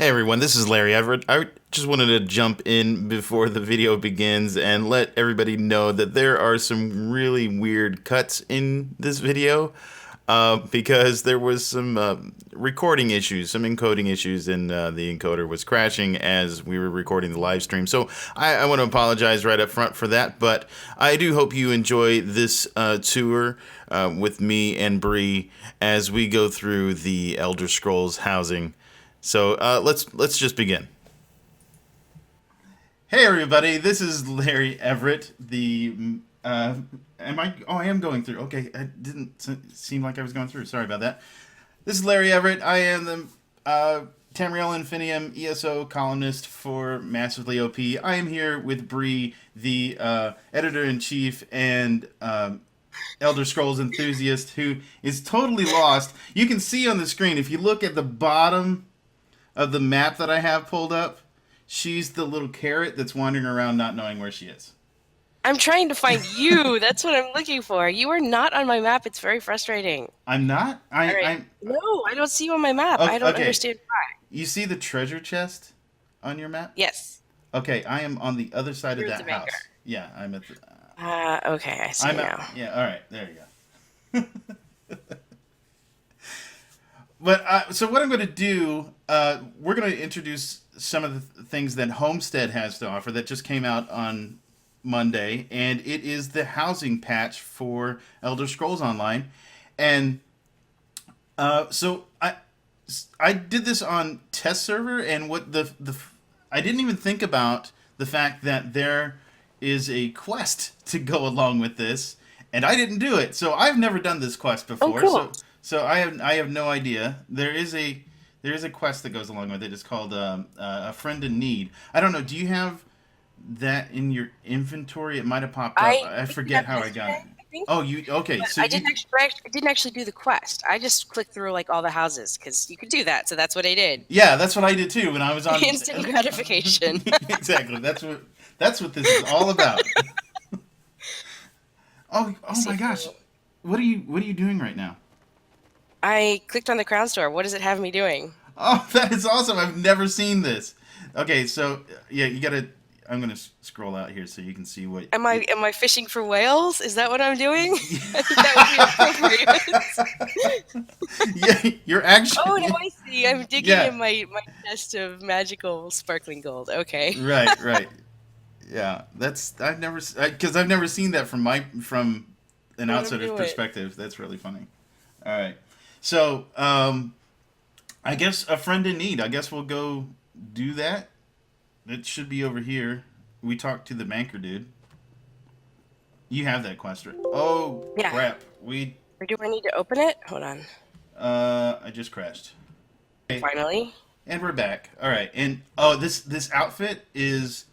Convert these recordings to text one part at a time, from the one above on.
Hey everyone, this is Larry Everett. I just wanted to jump in before the video begins and let everybody know that there are some really weird cuts in this video because there was some recording issues, some encoding issues, and the encoder was crashing as we were recording the live stream. So I want to apologize right up front for that, but I do hope you enjoy this tour with me and Bree as we go through the Elder Scrolls housing. So let's just begin. Hey everybody, this is Larry Everett. I am going through. Okay, I didn't seem like I was going through. Sorry about that. This is Larry Everett. I am the Tamriel Infinium ESO columnist for Massively OP. I am here with Bree, the editor in chief and Elder Scrolls enthusiast, who is totally lost. You can see on the screen if you look at the bottom of the map that I have pulled up, she's the little carrot that's wandering around not knowing where she is. I'm trying to find you. That's what I'm looking for. You are not on my map. It's very frustrating. I'm not? All right. No, I don't see you on my map. I don't understand why. You see the treasure chest on your map? Yes. Okay, I am on the other side You're of the that house. maker. Yeah, I'm at the... Okay, I see now. Yeah, all right, there you go. But so what I'm going to do, we're going to introduce some of the things that Homestead has to offer that just came out on Monday, and it is the housing patch for Elder Scrolls Online. And so I did this on test server, and what I didn't even think about the fact that there is a quest to go along with this, and I didn't do it. So I've never done this quest before. Oh, cool. So I have no idea. There is a quest that goes along with it. It's called a friend in need. I don't know. Do you have that in your inventory? It might have popped up. I forget how I got it. Oh, you okay? But So I didn't actually do the quest. I just clicked through like all the houses because you could do that. So that's what I did. Yeah, that's what I did too when I was on Instant gratification. Exactly. That's what this is all about. Oh my gosh. What are you doing right now? I clicked on the Crown Store. What does it have me doing? Oh, that is awesome. I've never seen this. Okay, so yeah, you gotta. I'm gonna scroll out here so you can see what. Am I fishing for whales? Is that what I'm doing? I think that would be appropriate. Yeah, you're actually. Oh, no, I see. I'm digging in my chest of magical sparkling gold. Okay. Right. Yeah, I've never seen that from an outsider's perspective. That's really funny. All right. So, I guess a friend in need. I guess we'll go do that. It should be over here. We talked to the banker dude. You have that quest, right? Oh, yeah. Crap. Or do I need to open it? Hold on. I just crashed. Okay. Finally. And we're back. All right. And this outfit is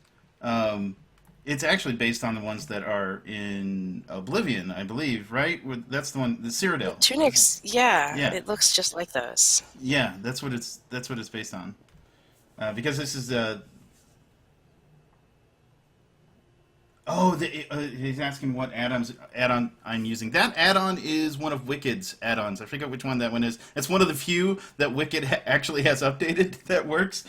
it's actually based on the ones that are in Oblivion, I believe, right? That's the one, the Cyrodiil. The tunics, yeah, it looks just like those. Yeah, that's what it's based on. Because this is he's asking what add-on I'm using. That add-on is one of Wicked's add-ons. I forget which one that one is. It's one of the few that Wicked actually has updated that works.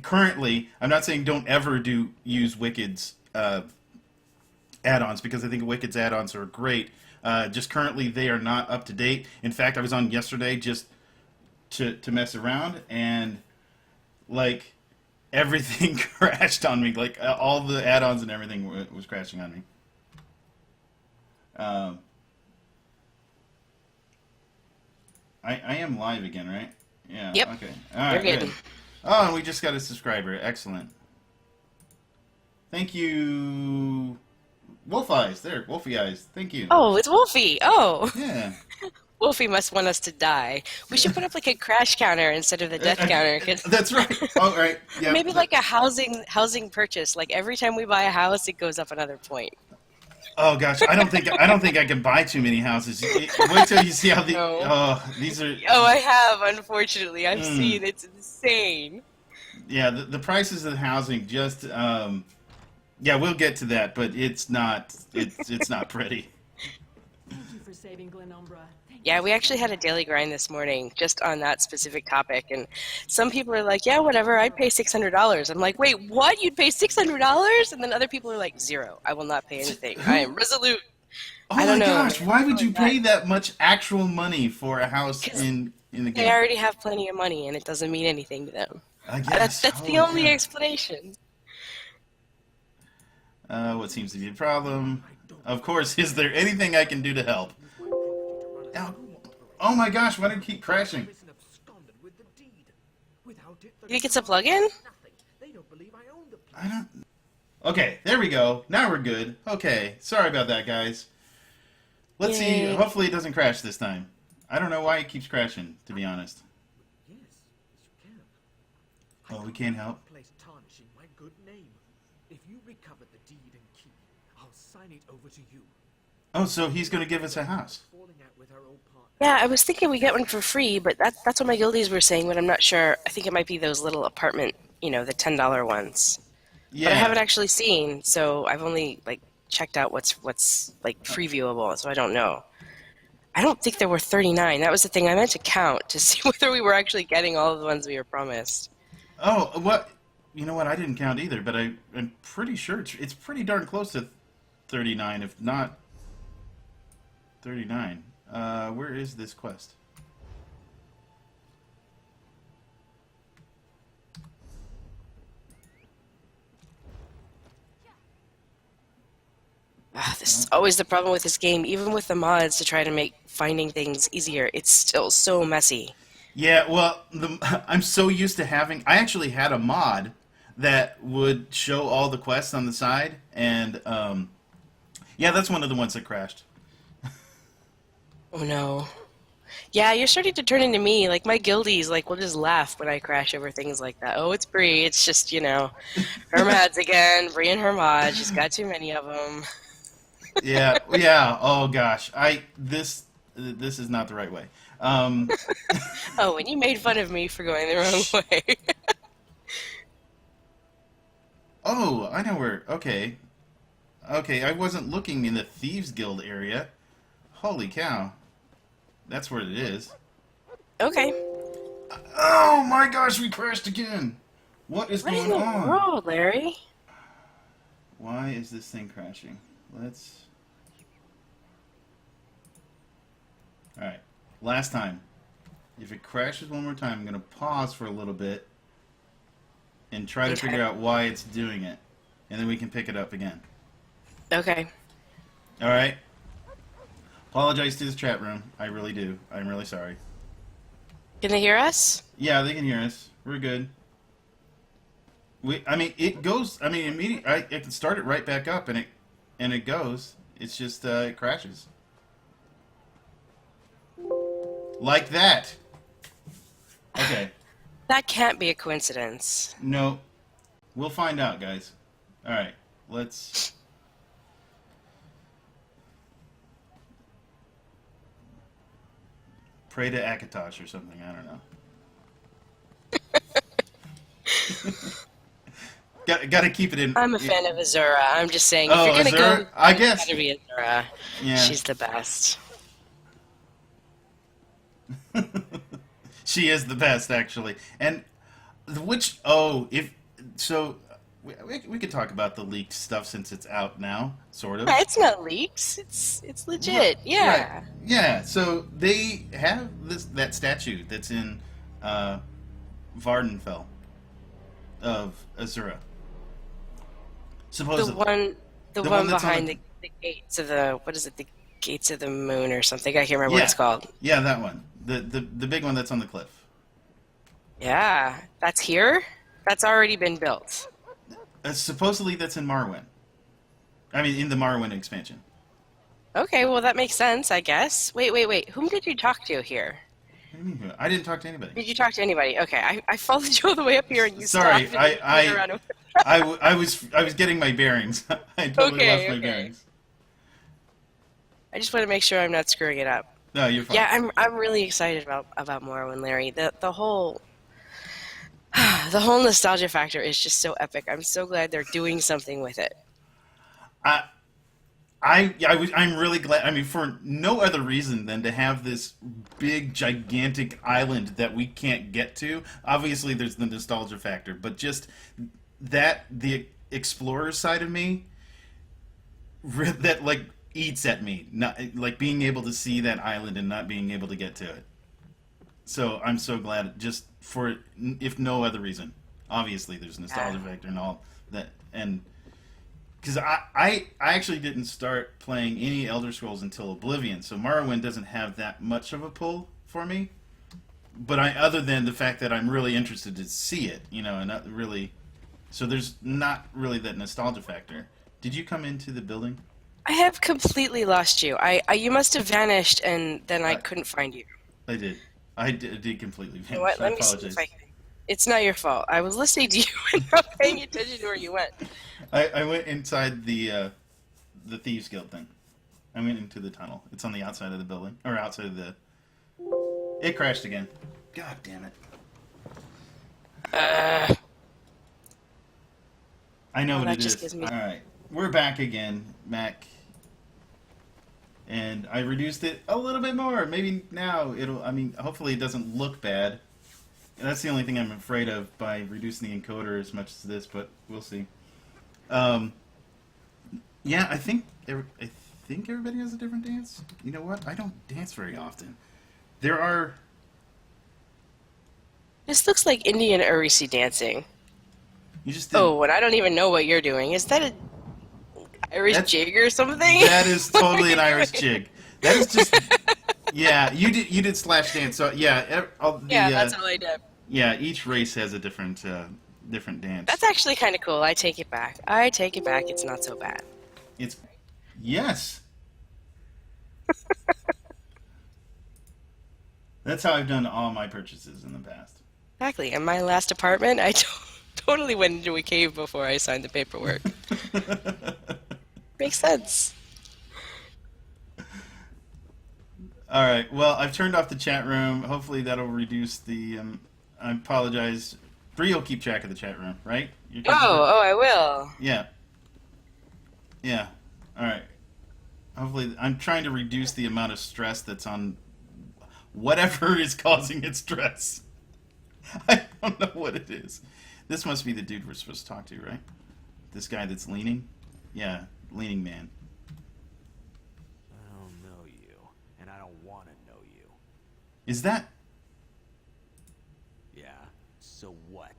Currently, I'm not saying don't ever use Wicked's add-ons, because I think Wicked's add-ons are great. Just currently, they are not up to date. In fact, I was on yesterday just to mess around, and like everything crashed on me. Like all the add-ons and everything was crashing on me. I am live again, right? Yeah. Yep. Okay. All right. You're good. Oh, and we just got a subscriber. Excellent. Thank you, Wolf Eyes. There, Wolfie Eyes. Thank you. Oh, it's Wolfie. Oh. Yeah. Wolfie must want us to die. We should put up like a crash counter instead of the death counter. That's right. All right. Yeah. Maybe like a housing purchase. Like every time we buy a house, it goes up another point. Oh gosh, I don't think I can buy too many houses. Wait till you see how these are. Oh, I have, unfortunately. I've seen. It's insane. Yeah, the prices of the housing just yeah, we'll get to that, but it's not pretty. Thank you for saving Glenumbra. Thank Yeah, we actually had a daily grind this morning just on that specific topic, and some people are like, "Yeah, whatever, I'd pay $600." I'm like, "Wait, what? You'd pay $600?" And then other people are like, "Zero, I will not pay anything. I Who? am resolute." Oh I don't my know, gosh! man. Why would Going you pay back that much actual money for a house because in the they game? already have plenty of money, and it doesn't mean anything to them. I That's guess. that's the Holy only cow! explanation. What seems to be a problem? Of course. Is there anything I can do to help? Oh, oh my gosh! Why did it keep crashing? You think it's a plugin? I don't. Okay, there we go. Now we're good. Okay, sorry about that, guys. Let's see. Yay. Hopefully it doesn't crash this time. I don't know why it keeps crashing, to be honest. Oh, we can't help. Oh, so he's going to give us a house. Yeah, I was thinking we get one for free, but that's what my guildies were saying, but I'm not sure. I think it might be those little apartment, the $10 ones. But I Yeah. haven't actually seen, so I've only like checked out what's like previewable, so I don't know. I don't think there were 39. That was the thing I meant to count to see whether we were actually getting all of the ones we were promised. Oh, what? You know what? I didn't count either, but I'm pretty sure it's pretty darn close to 39, if not 39. Where is this quest? This is always the problem with this game. Even with the mods to try to make finding things easier, it's still so messy. Yeah, well, I'm so used to having. I actually had a mod that would show all the quests on the side, and yeah, that's one of the ones that crashed. Oh no. Yeah, you're starting to turn into me. Like my guildies, like will just laugh when I crash over things like that. Oh, it's Bree. It's just, her mods again. Bree and her mods. She's got too many of them. Yeah, yeah. Oh gosh, this is not the right way. Um, Oh, and you made fun of me for going the wrong way. oh, I know where. Okay, okay. I wasn't looking in the Thieves Guild area. Holy cow, that's where it is. Okay. Oh my gosh, we crashed again. What is What in going the on? world, Larry? Why is this thing crashing? Let's. All right. Last time. If it crashes one more time, I'm going to pause for a little bit and try to Okay. figure out why it's doing it. And then we can pick it up again. Okay. All right? Apologize to this chat room. I really do. I'm really sorry. Can they hear us? Yeah, they can hear us. We're good. I mean, it goes. I mean, immediately. I can start it right back up, and it goes. It's just it crashes like that. Okay. That can't be a coincidence. No, we'll find out, guys. All right, let's. Pray to Akatosh or something. I don't know. Got to keep it in. I'm a fan of Azura. I'm just saying, if Oh, you're gonna Azura? go, I it's guess. gotta be Azura. Yeah. She's the best. She is the best, actually. And which if so, we could talk about the leaked stuff since it's out now, sort of. Yeah, it's not leaks. It's legit. Yeah. Right. Yeah. So they have that statue that's in Vardenfell of Azura. The Supposedly, one, the the one one that's on behind the gates of the what is it? The gates of the moon or something. I can't remember what yeah, it's called. yeah, that one, the big one that's on the cliff. Yeah, that's here. That's already been built. Supposedly that's in Morrowind. I mean, in the Morrowind expansion. Okay, well that makes sense, I guess. Wait. Whom did you talk to here? What do you mean? I didn't talk to anybody. Did you talk to anybody? Okay, I followed you all the way up here and you Sorry, stopped and you turned around. I was getting my bearings. I totally Okay, lost my okay. bearings. I just want to make sure I'm not screwing it up. No, you're fine. Yeah, I'm really excited about Morrowind, Larry. The whole the whole nostalgia factor is just so epic. I'm so glad they're doing something with it. I I'm really glad. I mean, for no other reason than to have this big, gigantic island that we can't get to. Obviously, there's the nostalgia factor, but just that the explorer side of me that like eats at me, not like being able to see that island and not being able to get to it. So I'm so glad, just for if no other reason. Obviously, there's nostalgia Yeah. factor and all that, and because I actually didn't start playing any Elder Scrolls until Oblivion, so Morrowind doesn't have that much of a pull for me. But other than the fact that I'm really interested to see it, and not really, so there's not really that nostalgia factor. Did you come into the building? I have completely lost you. You must have vanished, and then I I, couldn't find you. I did. I did completely You know vanish. what? I Let me see if apologize. I can. It's not your fault. I was listening to you and not paying attention to where you went. I went inside the thieves guild thing. I went into the tunnel. It's on the outside of the building, or outside of the. It crashed again. God damn it! Uh, I know well, what that it just is. gives me. All right, we're back again, Mac, and I reduced it a little bit more. Maybe now it'll. I mean, hopefully it doesn't look bad. And that's the only thing I'm afraid of by reducing the encoder as much as this, but we'll see. Um, yeah, I think everybody has a different dance. You know what? I don't dance very often. There are. This looks like Indian Urisi dancing. You just did. Oh, and I don't even know what you're doing. Is that a Irish That's jig or something? that is What are totally you an Irish doing? jig. That is just. Yeah, you did slash dance. So yeah, all Yeah, the that's all I did. yeah, each race has a different That's dance. actually kind of cool. I take it back. I take it back. It's not so bad. It's yes. That's how I've done all my purchases in the past. Exactly. In my last apartment, totally went into a cave before I signed the paperwork. Makes sense. All right. Well, I've turned off the chat room. Hopefully that'll reduce the. I apologize. Bree will keep track of the chat room, right? You're good with it? Oh, I will. Yeah. Yeah. All right. Hopefully, I'm trying to reduce the amount of stress that's on whatever is causing its stress. I don't know what it is. This must be the dude we're supposed to talk to, right? This guy that's leaning? Yeah, leaning man. I don't know you, and I don't want to know you. Is that. Yeah, so what?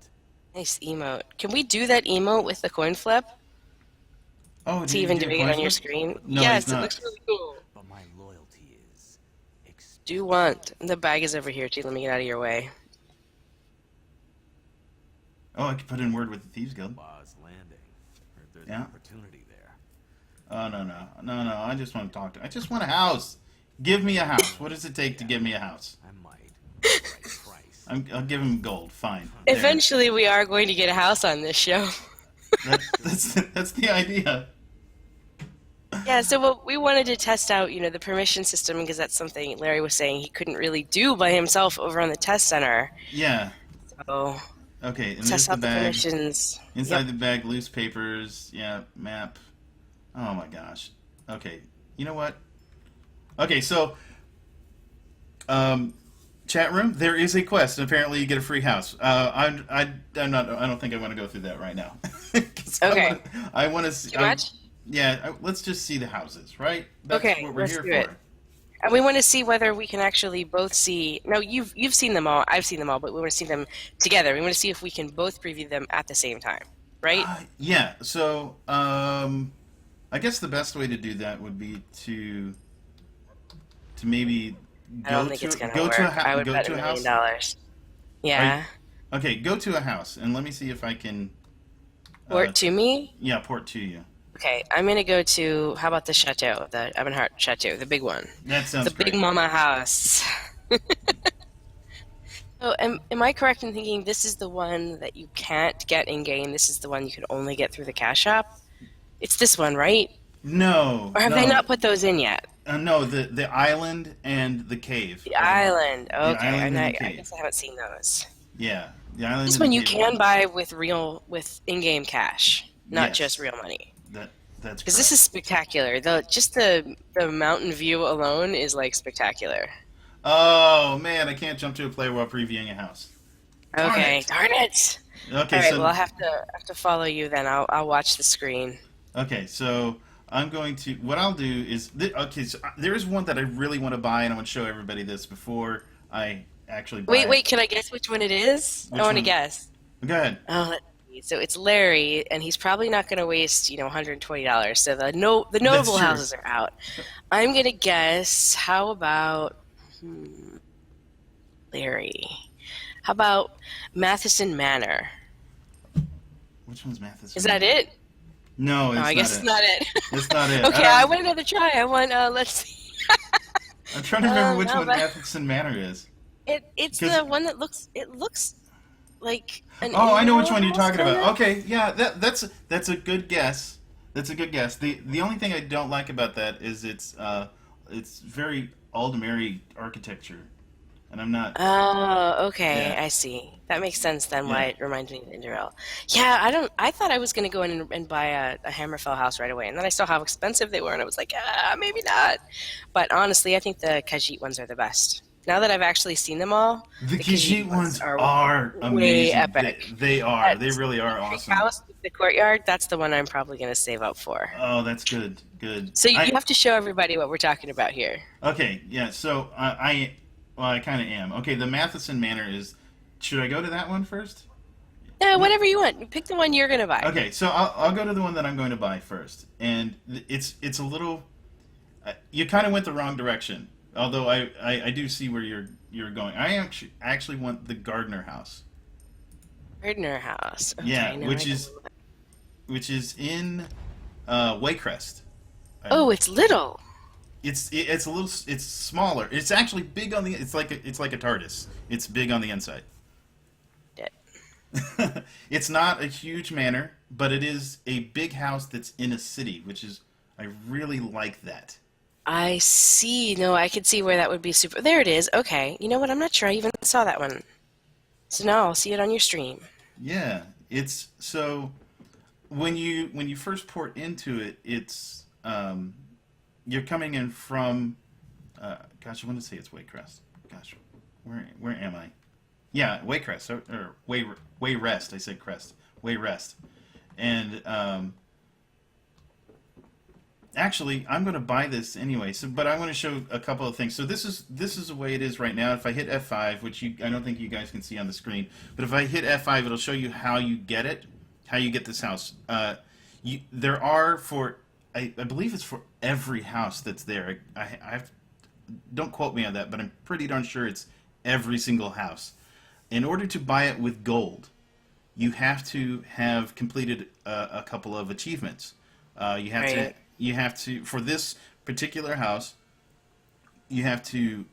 Nice emote. Can we do that emote with the coin flip? Oh, Is did he he even do a doing it coin on your flip? screen? No, he's Yes, it not. looks really cool. But my loyalty is Do you want? The bag is over here too. Let me get out of your way. Oh, I could put in word with the Thieves Guild. Boz Landing. Or if there's an Yeah. opportunity there. Oh, no. I just want to talk to. I just want a house. Give me a house. What does it take to give me a house? I might. Right price. I'll give him gold. Fine. There. Eventually, we are going to get a house on this show. That's the idea. Yeah, so what we wanted to test out, the permission system because that's something Larry was saying he couldn't really do by himself over on the test center. Yeah. So Okay, and there's test the out the bag. permissions. Inside Yep. the bag, loose papers. Yeah, map. Oh my gosh. Okay, you know what? Okay, so chat room. There is a quest, and apparently you get a free house. I'm not. I don't think I want to go through that right now. 'Cause Okay. I want to see. Too much? Yeah. Let's just see the houses, right? That's Okay, what we're let's here do it. for. And we want to see whether we can actually both see. No, you've seen them all. I've seen them all, but we want to see them together. We want to see if we can both preview them at the same time, right? Yeah. So I guess the best way to do that would be to maybe I don't think it's gonna go work. to a I would go bet to a $1 house. million. Yeah. Okay, go to a house and let me see if I can. Port to me. Yeah, port to you. Okay, I'm gonna go to. How about the chateau, the Ebonheart Chateau, the big one, That sounds the Big great. Mama house. So, am I correct in thinking this is the one that you can't get in game? This is the one you can only get through the cash app. It's this one, right? No, Or have no, they not put those in yet? no. The island and the cave. The island. Okay, island and the I cave. guess I haven't seen those. Yeah, the island. This and one the you cave. can buy with in-game cash, not Yes. just real money. That That's Because this is correct. spectacular. The mountain view alone is like spectacular. Oh man, I can't jump to a player while previewing a house. Darn Okay, it. darn it. All Okay, right, well so I have to follow you then. I'll watch the screen. okay, so I'm going to. What I'll do is okay. So there is one that I really want to buy, and I want to show everybody this before I actually buy Wait, it. wait, can I guess which one it is? I Which want to one? guess. Go ahead. Oh, let's see. So it's Larry, and he's probably not going to waste, $120. So the That's notable true. houses are out. I'm going to guess. How about Larry? How about Matheson Manor? Which one's Matheson Is that Manor? it? No, No, it's I not guess it's it. not it. It's not it. Okay, I want another try. I want. Let's see. I'm trying to remember which No, one but Matheson Manor is. it's Because the one that looks like an oh, I know in-law which one you're house, talking kind about. of. Okay, yeah, that's a good guess. That's a good guess. The only thing I don't like about that is it's very Aldemary architecture, and I'm not. Oh, okay, Yeah, I see. That makes sense then why yeah. it reminds me of Interrail. Yeah, I thought I was going to go in and buy a Hammerfell house right away, and then I saw how expensive they were, and I was like, maybe not. But honestly, I think the Khajiit ones are the best. Now that I've actually seen them all, The the Khajiit Khajiit ones ones are are way amazing. epic. They are. That They really are big awesome. house with the courtyard, that's the one I'm probably going to save up for. Oh, that's good. Good. So you have to show everybody what we're talking about here. Okay, yeah. So well, I kind of am. Okay, the Matheson Manor is. Should I go to that one first? Yeah, No. whatever you want. Pick the one you're going to buy. Okay, so I'll go to the one that I'm going to buy first, and it's a little. You kind of went the wrong direction. Although I do see where you're going. I actually want the Gardner house. Gardner House. Yeah, Okay, no, I which is in Waycrest. Oh, Um, it's little. it's a little it's smaller. It's actually big on the. It's like a TARDIS. It's big on the inside. It's not a huge manor, but it is a big house that's in a city, which is I really like that. I see. No, I could see where that would be super. There it is. Okay. You know what? I'm not sure I even saw that one. So now I'll see it on your stream. Yeah, it's so when you first port into it, it's you're coming in from gosh, I want to say it's Waycrest. Gosh, where am I? Yeah, Waycrest or Wayrest. I said Crest. Wayrest, and actually, I'm going to buy this anyway. So, but I want to show a couple of things. So this is the way it is right now. If I hit F5, which I don't think you guys can see on the screen, but if I hit F5, it'll show you how you get it, how you get this house. There are for I believe it's for every house that's there. Don't quote me on that, but I'm pretty darn sure it's every single house. In order to buy it with gold, you have to have completed a couple of achievements. Right. You have to for this particular house, you have to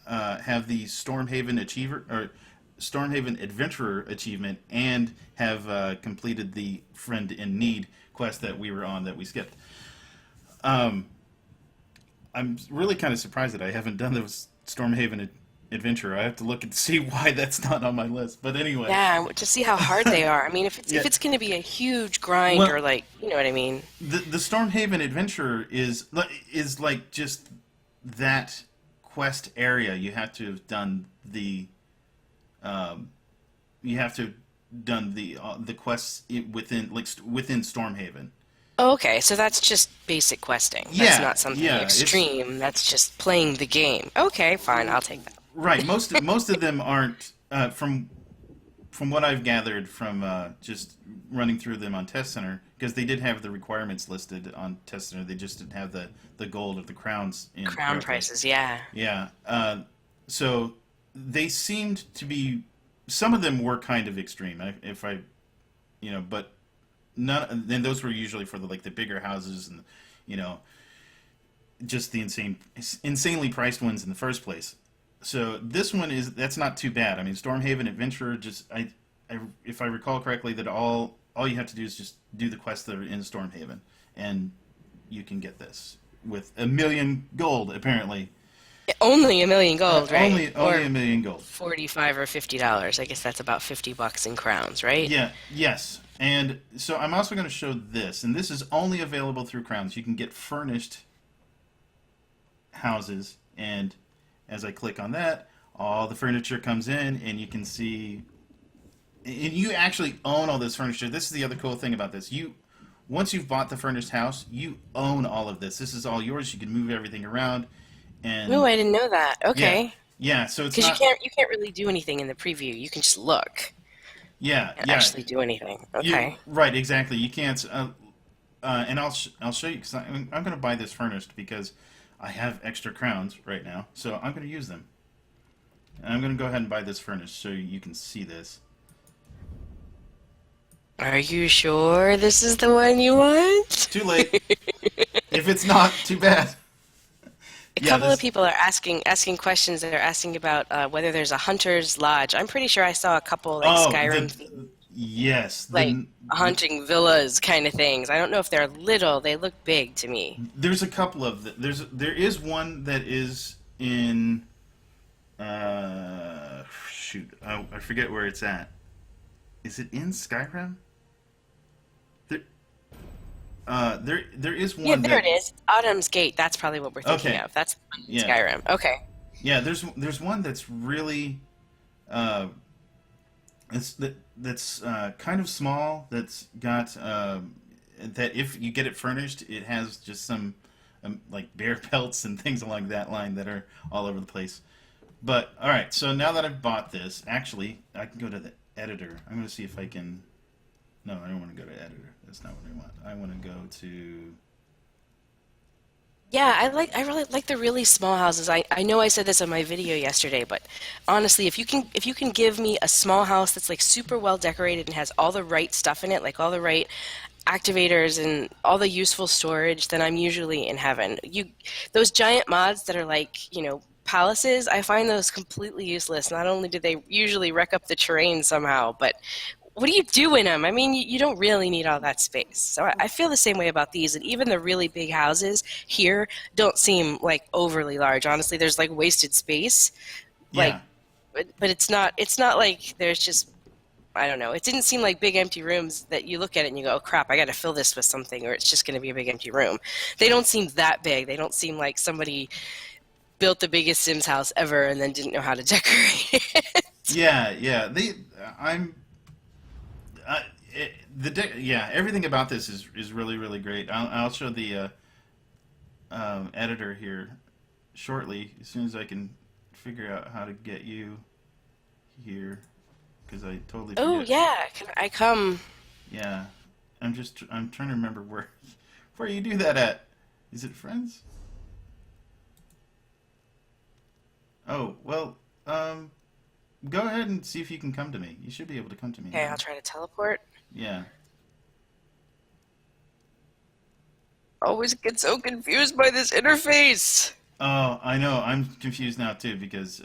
have the Stormhaven Achiever or Stormhaven Adventurer achievement, and have completed the Friend in Need quest that we were on that we skipped. Um, I'm really kind of surprised that I haven't done the Stormhaven Adventurer. I have to look and see why that's not on my list. But anyway, Yeah, to see how hard they are. I mean, yeah. if it's going to be a huge grind Well, or like, you know what I mean? the Stormhaven Adventurer is like just that quest area. You have to have done the you have to have done the quests within Stormhaven. Oh, okay, so that's just basic questing. That's Yeah, not something yeah, it's extreme. That's just playing the game. Okay, fine, I'll take that. right. Most of them aren't from what I've gathered from just running through them on Test Center, because they did have the requirements listed on Test Center. They just didn't have the gold or the crowns in Crown correctly. prices, yeah. Yeah. So they seemed to be. Some of them were kind of extreme. If I, but none. Then those were usually for the bigger houses and, you know, just the insanely priced ones in the first place. So this one that's not too bad. I mean, Stormhaven Adventurer, just if I recall correctly, that all you have to do is just do the quests that are in Stormhaven, and you can get this with 1,000,000 gold apparently. Only a million gold, right? Only Or a million gold. 45 or $50. I guess that's about 50 bucks in crowns, right? Yeah, yes. And so I'm also going to show this, and this is only available through Crowns. You can get furnished houses, and as I click on that, all the furniture comes in, and you can see, and you actually own all this furniture. This is the other cool thing about this. Once you've bought the furnished house, you own all of this. This is all yours. You can move everything around, Oh, and I didn't know that. yeah, Okay. yeah. So it's Because not, you can't really do anything in the preview. You can just look yeah, and yeah. actually do anything. You Okay. right, exactly. You can't. And I'll show you because I'm going to buy this furnished because I have extra crowns right now, so I'm going to use them. And I'm going to go ahead and buy this furnished so you can see this. Are you sure this is the one you want? Too late. If it's not, too bad. A Yeah, couple of this. people are asking questions. They're asking about whether there's a hunter's lodge. I'm pretty sure I saw a couple like Oh, Skyrim, yes. like hunting villas kind of things. I don't know if they're little. They look big to me. There's a couple of there is one that is in shoot, I forget where it's at. Is it in Skyrim? There there is one Yeah, there that it is. Autumn's Gate. That's probably what we're thinking okay. of. That's the one in Yeah. Skyrim. Okay. Yeah, there's one that's really uh that's kind of small that's got that if you get it furnished it has just some like bear pelts and things along that line that are all over the place. But all right, so now that I've bought this, actually I can go to the editor. I'm going to see if I can. No, I don't want to go to editor. That's not what I want. I want to go to. Yeah, I really like the really small houses. I know I said this on my video yesterday, but honestly, if you can give me a small house that's like super well decorated and has all the right stuff in it, like all the right activators and all the useful storage, then I'm usually in heaven. Those giant mods that are like, palaces, I find those completely useless. Not only do they usually wreck up the terrain somehow, but what do you do in them? I mean, you don't really need all that space. So I feel the same way about these. And even the really big houses here don't seem like overly large. Honestly, there's like wasted space. Like, Yeah. but it's not like there's just, I don't know. It didn't seem like big empty rooms that you look at it and you go, oh crap, I got to fill this with something, or it's just going to be a big empty room. They don't seem that big. They don't seem like somebody built the biggest Sims house ever and then didn't know how to decorate it. Yeah, yeah. I'm yeah, everything about this is really really great. I'll show the editor here shortly as soon as I can figure out how to get you here because I totally Oh forget. yeah, can I come? Yeah, I'm trying to remember where you do that at. Is it friends? Oh well, go ahead and see if you can come to me. You should be able to come to me Okay, now. I'll try to teleport. Yeah. Always get so confused by this interface. Oh, I know. I'm confused now too because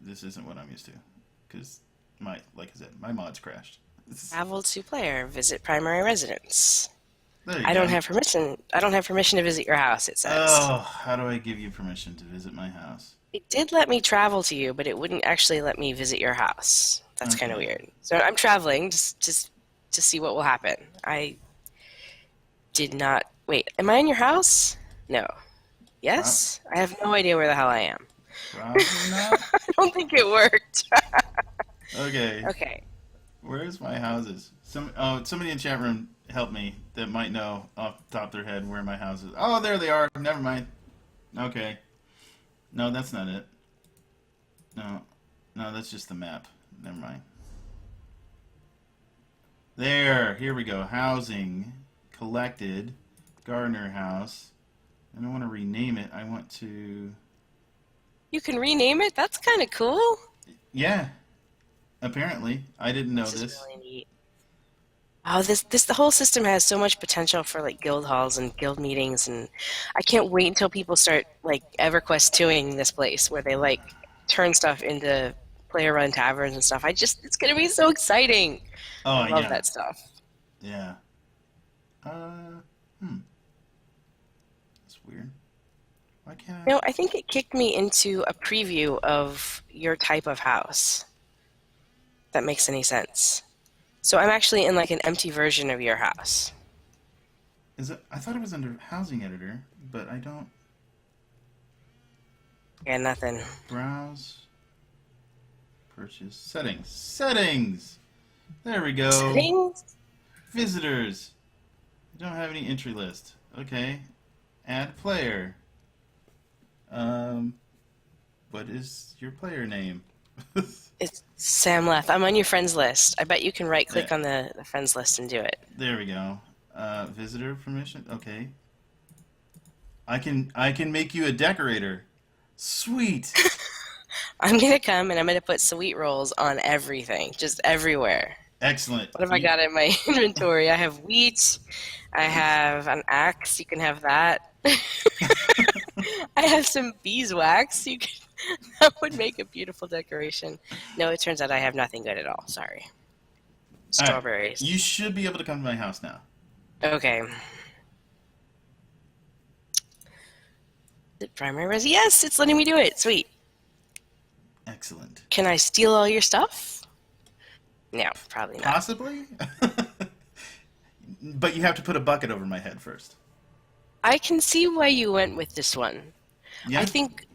this isn't what I'm used to. Because like I said, my mods crashed. Travel to player, visit primary residence. There you I go. don't have permission. I don't have permission to visit your house, it says. Oh, how do I give you permission to visit my house? It did let me travel to you, but it wouldn't actually let me visit your house. That's kind of Okay. weird. So I'm traveling just to see what will happen. I did not. Wait, am I in your house? No. Pro- Yes? I have no idea where the hell I am. Probably not. I don't think it worked. Okay. Okay. Where's my houses? Somebody in chat room help me that might know off the top of their head where my house is. Oh, there they are. Never mind. Okay. No, that's not it. No. No, that's just the map. Never mind. There. Here we go. Housing. Collected. Gardener house. I don't want to rename it. I want to... You can rename it? That's kind of cool. Yeah. Apparently. I didn't know This is this. really neat. Oh, the whole system has so much potential for like guild halls and guild meetings, and I can't wait until people start like EverQuest 2ing this place where they like turn stuff into player-run taverns and stuff. It's gonna be so exciting. Oh, I love yeah. that stuff. Yeah. Uh, hmm. That's weird. Why can't No, I think it kicked me into a preview of your type of house. If that makes any sense. So I'm actually in like an empty version of your house. Is it? I thought it was under housing editor, but I don't. Yeah, nothing. Browse. Purchase. Settings. Settings! There we go. Settings? Visitors. You don't have any entry list. Okay. Add player. What is your player name? It's Sam left. I'm on your friends list. I bet you can right Yeah, click on the friends list and do it. there we go. Visitor permission. Okay. I can make you a decorator. Sweet. I'm gonna come and I'm gonna put sweet rolls on everything, just everywhere. Excellent. What have I got in my inventory? I have wheat. I have an axe. You can have that. I have some beeswax. You can, that would make a beautiful decoration. No, it turns out I have nothing good at all. Sorry. All right. Strawberries. You should be able to come to my house now. Okay. The primary res. Yes, it's letting me do it. Sweet. Excellent. Can I steal all your stuff? No, probably not. Possibly? But you have to put a bucket over my head first. I can see why you went with this one. Yeah? I think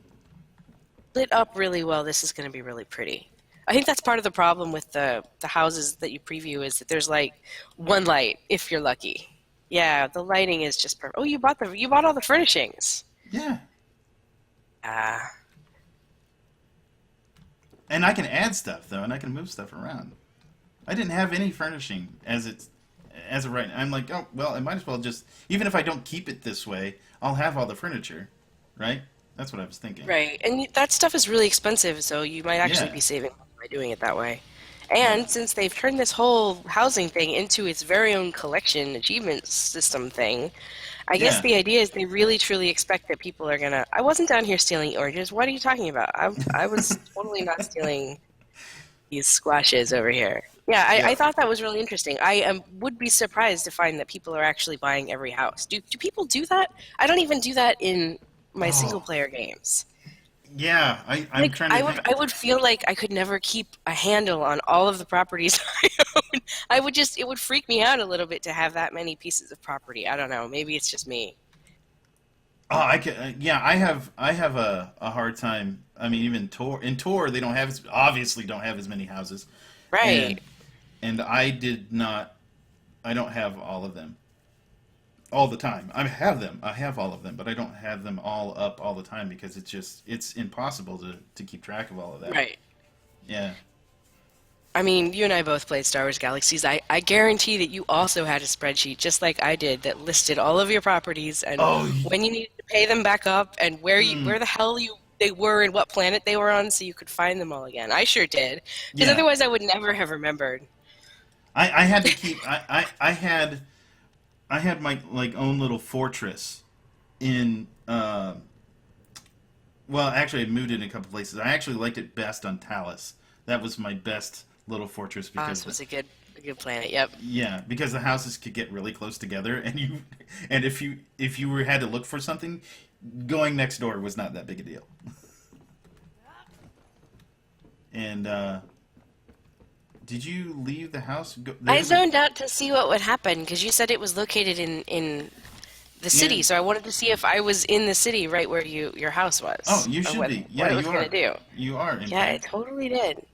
lit up really well, this is going to be really pretty. I think that's part of the problem with the houses that you preview is that there's like one light if you're lucky. Yeah, the lighting is just perfect. Oh, you bought all the furnishings. Yeah. Ah, And I can add stuff, though, and I can move stuff around. I didn't have any furnishing as of right now. I'm like, oh, well, I might as well just, even if I don't keep it this way, I'll have all the furniture, right? That's what I was thinking. right. And that stuff is really expensive, so you might actually Yeah. be saving money by doing it that way. Yeah. And since they've turned this whole housing thing into its very own collection achievement system thing, I guess Yeah. the idea is they really truly expect that people are gonna. I wasn't down here stealing oranges. What are you talking about? I was totally not stealing these squashes over here. Yeah, Yeah. I thought that was really interesting. I would be surprised to find that people are actually buying every house. Do people do that? I don't even do that in my single Oh, player games. yeah. I'm Like trying to think. I would feel like I could never keep a handle on all of the properties I own. It would freak me out a little bit to have that many pieces of property. I don't know. Maybe it's just me. Oh, I can. Yeah, I have a hard time. I mean, even Tor, they don't have obviously don't have as many houses, and Right. and I did not. I don't have all of them all the time. I have them. I have all of them, but I don't have them all up all the time because it's impossible to keep track of all of that. Right. Yeah. I mean, you and I both played Star Wars Galaxies. I guarantee that you also had a spreadsheet, just like I did, that listed all of your properties and Oh. when you needed to pay them back up and where the hell they were and what planet they were on, so you could find them all again. I sure did, because Yeah. otherwise I would never have remembered. I had to keep. I had my like own little fortress in. Well, actually, I moved it in a couple places. I actually liked it best on Talus. That was my best little fortress because This was a good planet. Yep. yeah, because the houses could get really close together, and if you were had to look for something, going next door was not that big a deal. And did you leave the house? I zoned out to see what would happen because you said it was located in the city, Yeah. so I wanted to see if I was in the city right where your house was. Oh, you or should what, be. what Yeah, it was you going are. to do. You are. In Yeah, it fact. totally did.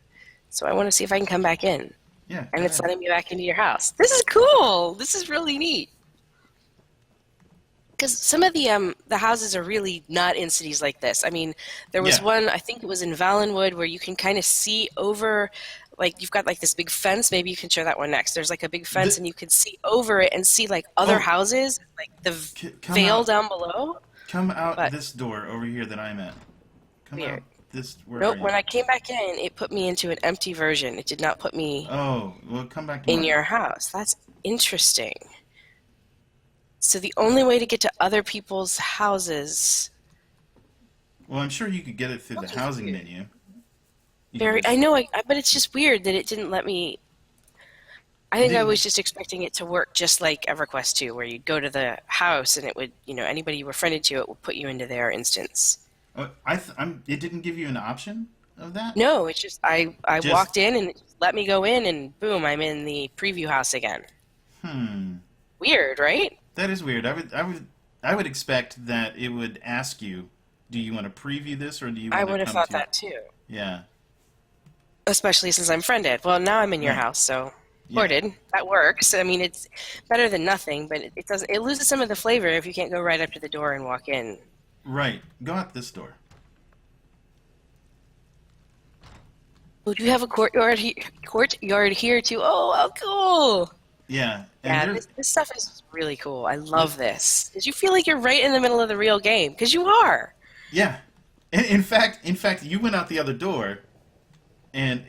So I want to see if I can come back in. Yeah. And go it's ahead. letting me back into your house. This is cool. This is really neat. Because some of the houses are really not in cities like this. I mean, there was Yeah. one, I think it was in Valenwood, where you can kind of see over, like you've got like this big fence. Maybe you can show that one next. There's like a big fence, The, and you can see over it and see like other oh, houses, like the come veil out. down below. Come out But this door over here that I'm at. Come out weird. this. Where are Nope. you? When I came back in, it put me into an empty version. It did not put me Oh, well, come back to in mine. your house. That's interesting. So the only way to get to other people's houses, Well, I'm sure you could get it through the which is housing weird. menu. You could I just. know, but it's just weird that it didn't let me. I think I was just expecting it to work just like EverQuest 2, where you'd go to the house and it would, anybody you were friended to, it would put you into their instance. It didn't give you an option of that. No, it's just I Just walked in and it just let me go in and boom, I'm in the preview house again. hmm. Weird, right? That is weird. I would expect that it would ask you, do you want to preview this or do you I want to would have come thought to? that too. Yeah. Especially since I'm friended. Well, now I'm in your Right. house, so Yeah. ported. That works. I mean, it's better than nothing, but it doesn't. It loses some of the flavor if you can't go right up to the door and walk in. Right. Go out this door. Would you have a courtyard here too? Oh, how cool! Yeah. And Yeah, there's this stuff is really cool. I love this. Did you feel like you're right in the middle of the real game? Because you are. yeah. In fact, you went out the other door, and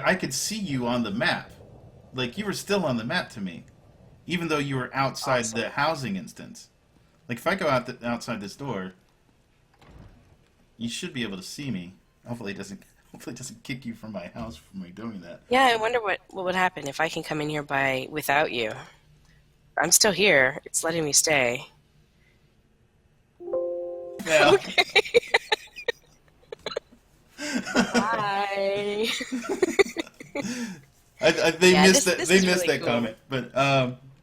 I could see you on the map. Like you were still on the map to me, even though you were outside Awesome. the housing instance. Like if I go outside this door, you should be able to see me. Hopefully it doesn't. Hopefully it doesn't kick you from my house for me doing that. Yeah, I wonder what would happen if I can come in here without you. I'm still here. It's letting me stay. Yeah. Okay. Bye. They Yeah, missed that. this They is missed really that cool. comment, but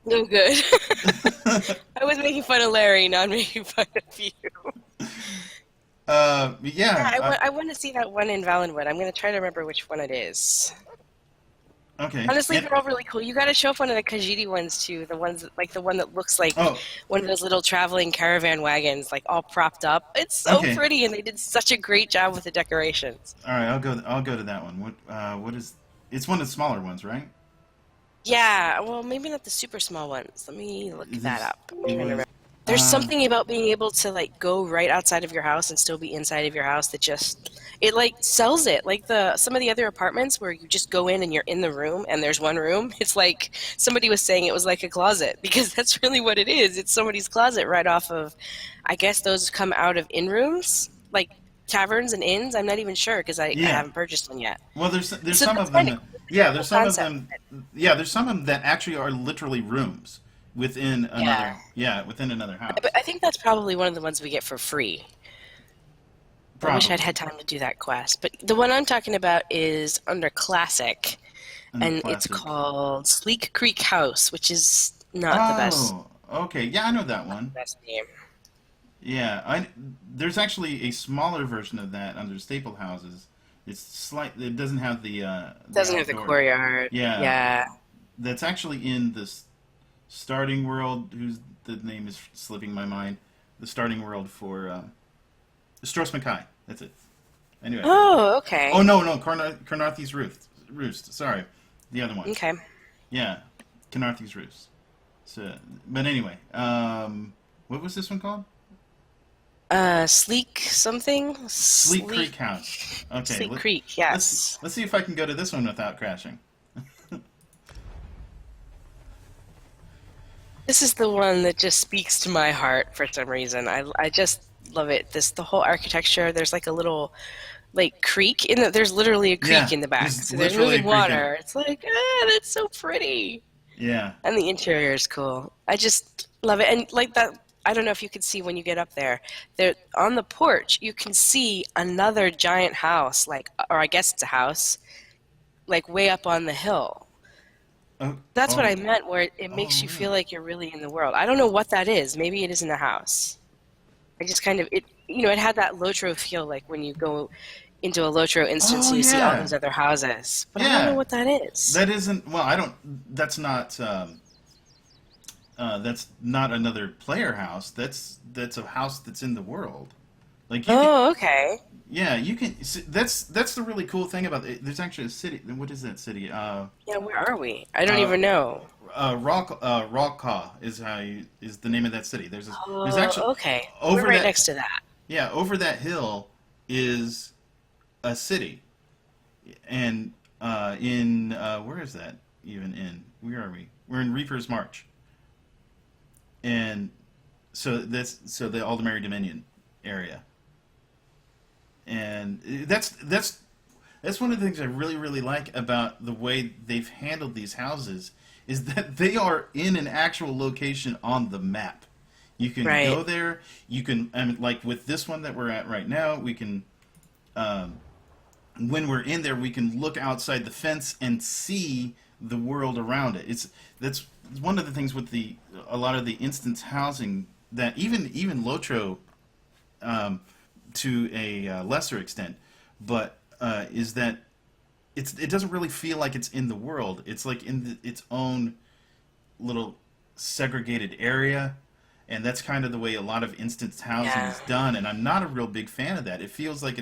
No good. I was making fun of Larry, not making fun of you. Yeah, yeah. I want to see that one in Valenwood. I'm going to try to remember which one it is. Okay. Honestly, And they're all really cool. You got to show up one of the Khajiit ones too. The ones like the one that looks like oh, one of those little traveling caravan wagons, like all propped up. It's so okay. pretty, and they did such a great job with the decorations. All right. I'll go to that one. What is? It's one of the smaller ones, right? Yeah, well, maybe not the super small ones. Let me look Is that this? up. I'm It trying to was. remember. There's something about being able to like go right outside of your house and still be inside of your house that just it like sells it. Like the some of the other apartments where you just go in and you're in the room and there's one room. It's like somebody was saying it was like a closet because that's really what it is. It's somebody's closet right off of I guess those come out of inn rooms, like taverns and inns. I'm not even sure because I Yeah. haven't purchased one yet. Well, there's So some that's of kind them. of Yeah, cool there's some of concept. them. Yeah, there's some of them that actually are literally rooms within Yeah. another. Yeah, within another But house. I think that's probably one of the ones we get for free. I wish I'd Probably had time to do that quest. But the one I'm talking about is under Classic, under and it's classic. called Sleek Creek House, which is not the best Oh, okay. Yeah, I know that one. best name. Yeah, there's actually a smaller version of that under staple houses. It's slight. It doesn't have the Doesn't have the outdoor. courtyard. Yeah, Yeah. that's actually in this starting world. Whose the name is slipping my mind. The starting world for Strauss Mackay. That's it. Anyway. Oh, okay. Oh no, Carnarthy's Roost. Sorry, the other one. Okay. Yeah, Carnarthy's Roost. So, but anyway, what was this one called? Sleek something? Sleek Creek House. Okay, Sleek Creek, yes. let's see if I can go to this one without crashing. This is the one that just speaks to my heart for some reason. I just love it. The whole architecture. There's like a little like creek in the. There's literally a Yeah, creek in the back. there's So there's literally a moving creek in it. water. It's like that's so pretty. Yeah. And the interior is cool. I just love it. And like that. I don't know if you can see when you get up there. There on the porch, you can see another giant house, like, or I guess it's a house, like way up on the hill. Oh, That's what I oh, meant, where it oh, makes you feel really? like you're really in the world. I don't know what that is. Maybe it isn't a house. I just kind of it. It had that Lotro feel, like when you go into a Lotro instance Oh and you see all yeah, those other houses. But I don't know yeah. what that is. That isn't. Well, I don't. That's not. That's not another player house. That's a house that's in the world. Like you can. Oh, okay. Yeah, you can. That's the really cool thing about it. There's actually a city. What is that city? Yeah, where are we? I don't Uh, even know. is is the name of that city. There's actually Oh, okay. We're over right that next to that. yeah over that hill is a city, and in where is that even in? Where are we? We're in Reaper's March, and so the Aldemary Dominion area, and that's That's one of the things I really, really like about the way they've handled these houses is that they are in an actual location on the map. You can Right. go there. You can, I mean, like with this one that we're at right now, we can, when we're in there, we can look outside the fence and see the world around it. That's one of the things with a lot of the instance housing that even Lotro, to a lesser extent, but is that it doesn't really feel like it's in the world. It's like in its own little segregated area, and that's kind of the way a lot of instance housing Yeah. is done. And I'm not a real big fan of that. It feels like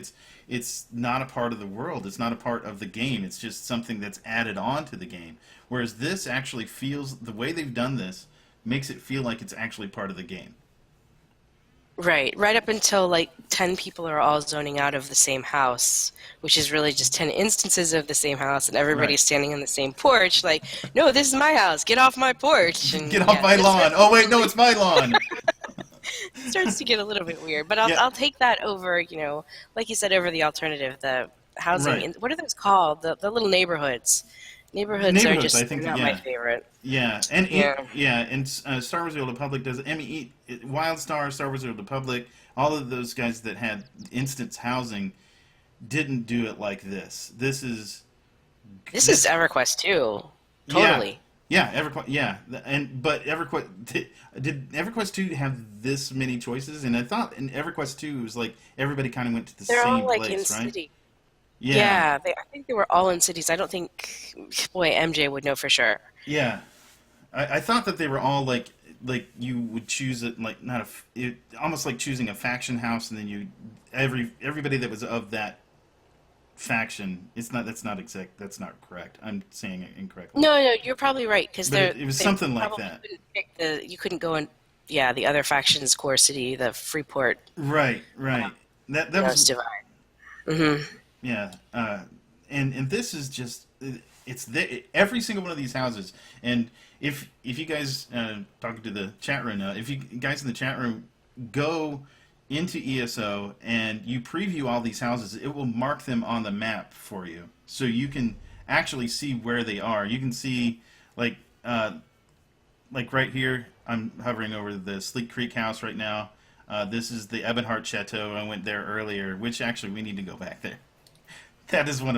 it's not a part of the world. It's not a part of the game. It's just something that's added on to the game. Whereas this actually feels the way they've done this makes it feel like it's actually part of the game. Right. Right up until like 10 people are all zoning out of the same house, which is really just 10 instances of the same house, and Right. everybody's standing on the same porch, like, no, this is my house. Get off my porch. Get And off yeah, my this lawn. Oh wait, no, it's my lawn. starts to get a little bit weird. But I'll Yeah. I'll take that over, like you said, over the alternative, the housing. Right. What are those called? The little neighborhoods. Neighborhoods are Neighborhoods, I just think. not my favorite. Yeah, Yeah. and Star Wars: The Old Republic does. I mean, WildStar, Star Wars: The Old Republic, all of those guys that had instance housing didn't do it like this. This is This this, is EverQuest too. yeah, Totally. yeah, EverQuest, yeah, but EverQuest did EverQuest 2 have this many choices? And I thought in EverQuest 2 it was like everybody kind of went to the They're all same like in place, right? city. Yeah, Yeah, I think they were all in cities. I don't think, boy, MJ would know for sure. yeah. I thought that they were all like you would choose it like not almost like choosing a faction house, and then everybody that was of that faction. It's not that's not correct. I'm saying it incorrectly. No, no, you're probably right because But it was they something like probably that. couldn't pick you couldn't go in, yeah, the other faction's core city, the Freeport Right, right. That Coast was Divide. Hmm. yeah. And this is just every single one of these houses. And if you guys talking to the chat room now, if you guys in the chat room go into ESO and you preview all these houses, it will mark them on the map for you, so you can actually see where they are. You can see like right here. I'm hovering over the Sleek Creek house right now. This is the Ebonheart Chateau. I went there earlier, which actually we need to go back there. That's one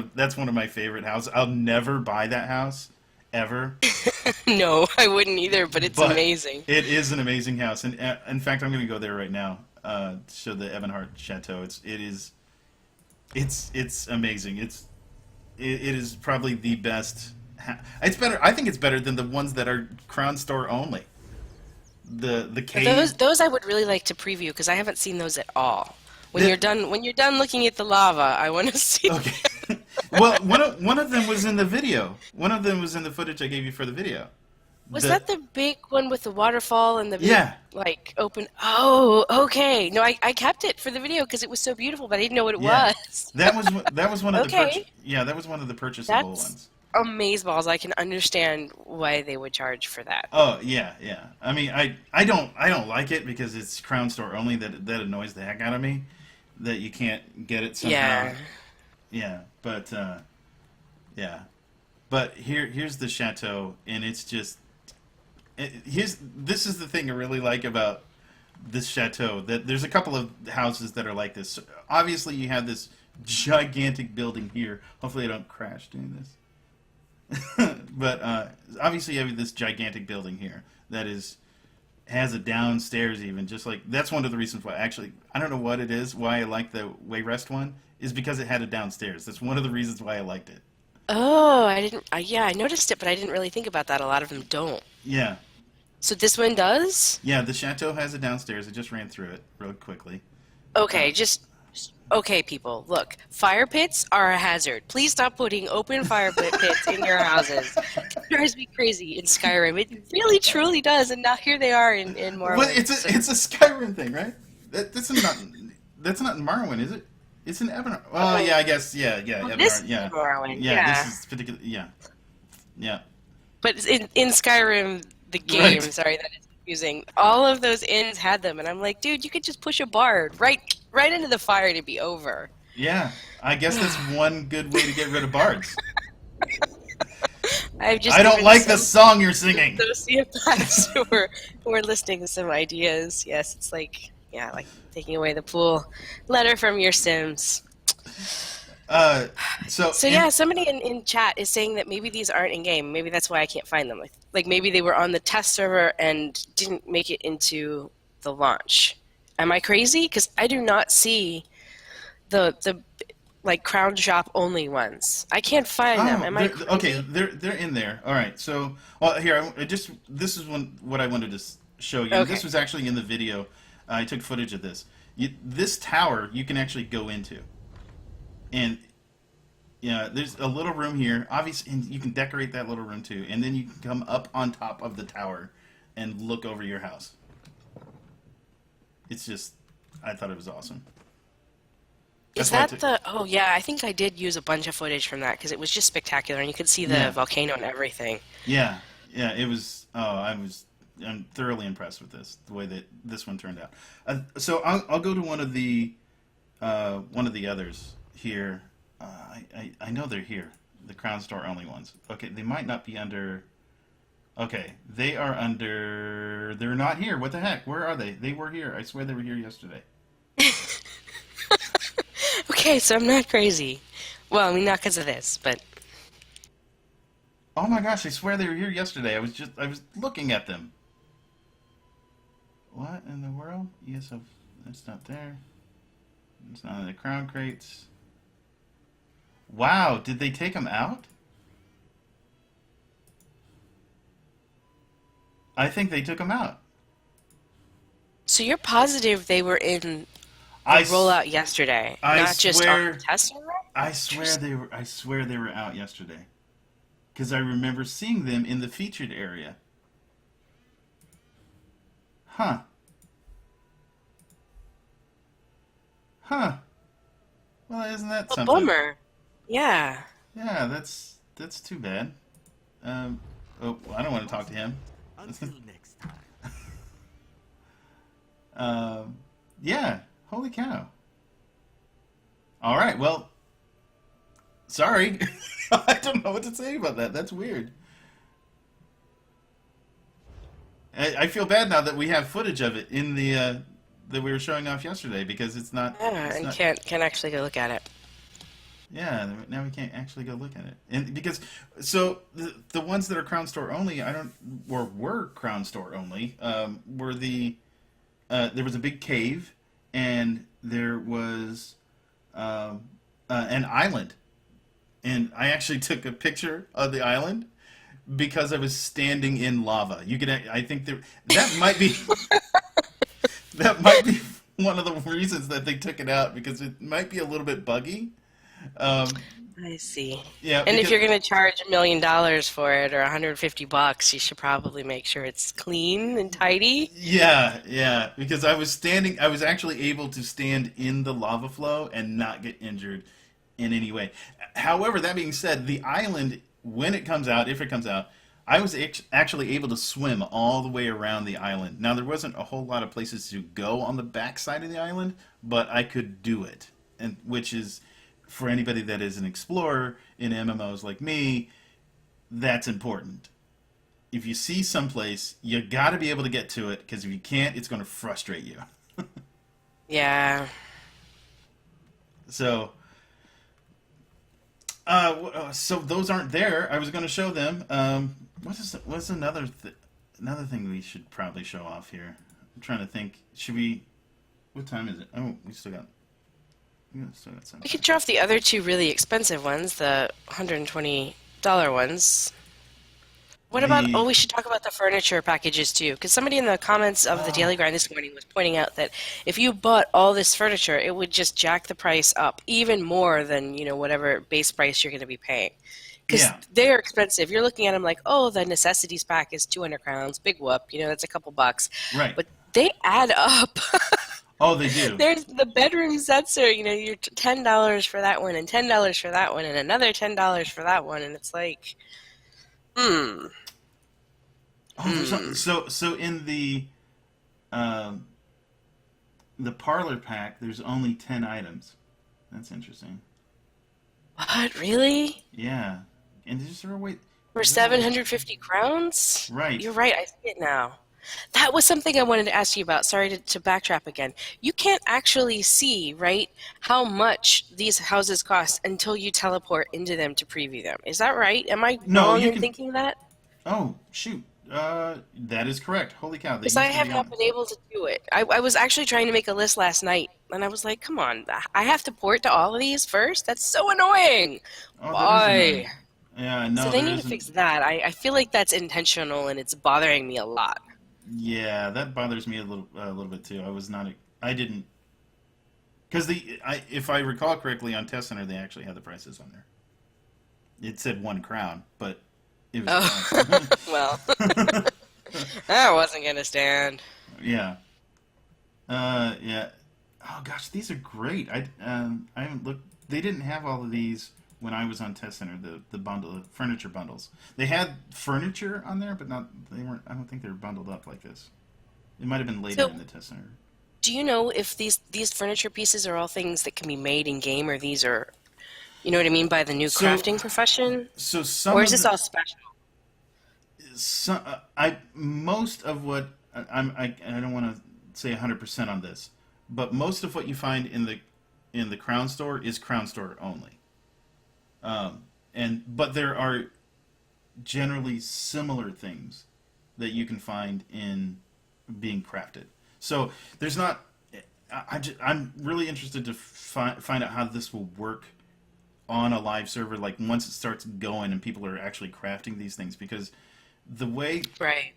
of my favorite houses. I'll never buy that house ever, No, I wouldn't either, but it's but amazing. it is an amazing house. And in fact, I'm going to go there right now to show the Ebonheart Chateau. It's amazing. It is probably the best. It's better. I think it's better than the ones that are Crown Store only. The cave. Those I would really like to preview because I haven't seen those at all. When The- you're done looking at the lava, I want to see. Okay. Well, one of them was in the video. One of them was in the footage I gave you for the video. Was that the big one with the waterfall and the big, Yeah. like open? Oh, okay. No, I kept it for the video because it was so beautiful, but I didn't know what it Yeah. was. That was one of Okay. that was one of the purchasable That's ones. amazeballs. I can understand why they would charge for that. Oh yeah, yeah. I mean, I don't like it because it's Crown Store only. That annoys the heck out of me. That you can't get it somehow. Yeah. Yeah, but yeah, but here's the chateau, and it's just this is the thing I really like about this chateau. That there's a couple of houses that are like this. Obviously, you have this gigantic building here. Hopefully, I don't crash doing this. But obviously, you have this gigantic building here that has a downstairs even. Just like that's one of the reasons why actually I don't know what it is why I like the Wayrest one is because it had a downstairs. That's one of the reasons why I liked it. Oh, I didn't. Yeah, I noticed it, but I didn't really think about that. A lot of them don't. Yeah, So this one does? yeah. The chateau has a downstairs. I just ran through it real quickly. Okay, okay, people. Look, fire pits are a hazard. Please stop putting open fire pits in your houses. It drives me crazy in Skyrim. It really, truly does. And now here they are in Morrowind. But it's a Skyrim thing, right? That's not in Morrowind, is it? It's in Everett. Oh yeah, I guess yeah. Well, Everett, this is yeah. Morrowind. Yeah, Yeah. this is particular. Yeah. But in Skyrim, the game, Right. sorry, that is confusing. All of those inns had them, and I'm like, dude, you could just push a bar right into the fire to be over. Yeah, I guess that's one good way to get rid of bards. I've just I don't given like the some song you're singing. sociopaths who are listening some ideas. Yes, it's like, yeah, like taking away the pool. Letter from your Sims. Uh, so So in yeah, somebody in chat is saying that maybe these aren't in game. Maybe that's why I can't find them. Like maybe they were on the test server and didn't make it into the launch. Am I crazy? Because I do not see the like Crown Shop only ones. I can't find them. Oh, Am I okay. crazy? They're in there. All right. So, well, here I just this is what I wanted to show you. And this Okay. was actually in the video. I took footage of this. This tower you can actually go into, and yeah, there's a little room here. Obviously, and you can decorate that little room too, and then you can come up on top of the tower and look over your house. It's just, I thought it was awesome. Is That's why I that took. the? Oh yeah, I think I did use a bunch of footage from that because it was just spectacular, and you could see the Yeah, volcano and everything. yeah, yeah. It was. Oh, I'm thoroughly impressed with this. The way that this one turned out. So I'll go to one of the others here. I know they're here. The Crown Store only ones. Okay, they might not be under. Okay, they are under. They're not here. What the heck? Where are they? They were here. I swear they were here yesterday. Okay, so I'm not crazy. Well, I mean, not because of this, but Oh my gosh! I swear they were here yesterday. I was looking at them. What in the world? Yes, that's not there. It's not in the crown crates. Wow, did they take them out? I think they took them out. so you're positive they were in the I, s- rollout yesterday, I not just on the swear, test server? Interesting. I swear they were out yesterday. Because I remember seeing them in the featured area. Huh. Huh. Well, isn't that A something? bummer. Yeah. Yeah, that's too bad. Oh, I don't want to talk to him. Until next time. um, yeah. Holy cow. All right. Well, sorry. I don't know what to say about that. That's weird. I feel bad now that we have footage of it in the that we were showing off yesterday because it's not. Yeah, It's and not. can't actually go look at it. Yeah, now we can't actually go look at it, and because so the ones that are Crown Store only, I don't or were Crown Store only, were there was a big cave, and there was an island, and I actually took a picture of the island because I was standing in lava. You can, I think that might be that might be one of the reasons that they took it out because it might be a little bit buggy. Um, I see. yeah, And if because you're going to charge $1 million for it or 150 bucks, you should probably make sure it's clean and tidy. yeah, because I was actually able to stand in the lava flow and not get injured in any way. However, that being said, the island, when it comes out, if it comes out, I was actually able to swim all the way around the island. Now, there wasn't a whole lot of places to go on the back side of the island, but I could do it. And which is, for anybody that is an explorer in MMOs like me, that's important. If you see someplace, you got to be able to get to it because if you can't, it's going to frustrate you. Yeah. So, so those aren't there. I was going to show them. What's another thing we should probably show off here? I'm trying to think. Should we? What time is it? Oh, we still got some We time. could drop the other two really expensive ones, the $120 ones. What about, oh, The we should talk about the furniture packages too, because somebody in the comments of the Daily oh Grind this morning was pointing out that if you bought all this furniture, it would just jack the price up even more than, whatever base price you're going to be paying. Because yeah, they're expensive. You're looking at them like, oh, the necessities pack is 200 crowns, big whoop, that's a couple bucks. right. But they add up. Oh, they do. There's the bedroom sets are, you're $10 for that one and $10 for that one and another $10 for that one. And it's like, hmm. Oh, so in um, the parlor pack, there's only 10 items. That's interesting. What, really? Yeah. And is there a way... For is there a way- 750 crowns? Right. You're right, I see it now. That was something I wanted to ask you about. Sorry to backtrack again. You can't actually see, right, how much these houses cost until you teleport into them to preview them. Is that right? Am I No, wrong you in can... thinking that? Oh, shoot. That is correct. Holy cow. They Because I used to have be not on... been able to do it. I was actually trying to make a list last night, and I was like, come on, I have to port to all of these first? That's so annoying. Oh, that is Why? annoying. Yeah, So no, they there need to isn't... fix that. I feel like that's intentional, and it's bothering me a lot. Yeah, that bothers me a little bit too. I was not... I didn't... Because if I recall correctly, on Test Center, they actually had the prices on there. It said 1 crown, but it was Oh, crowns. well, that wasn't going to stand. Yeah. Yeah. Oh gosh, these are great. I haven't looked. They didn't have all of these when I was on Test Center. The furniture bundles. They had furniture on there, but not. They weren't. I don't think they were bundled up like this. It might have been later So, in the Test Center. do you know if these furniture pieces are all things that can be made in game, or these are, you know what I mean by the new So, crafting profession, so some or is of this the all special? most of what I don't want to say 100% on this, but most of what you find in the Crown Store is Crown Store only. But there are generally similar things that you can find in being crafted. So there's not. I'm really interested to find out how this will work on a live server. Like once it starts going and people are actually crafting these things, because the way Right.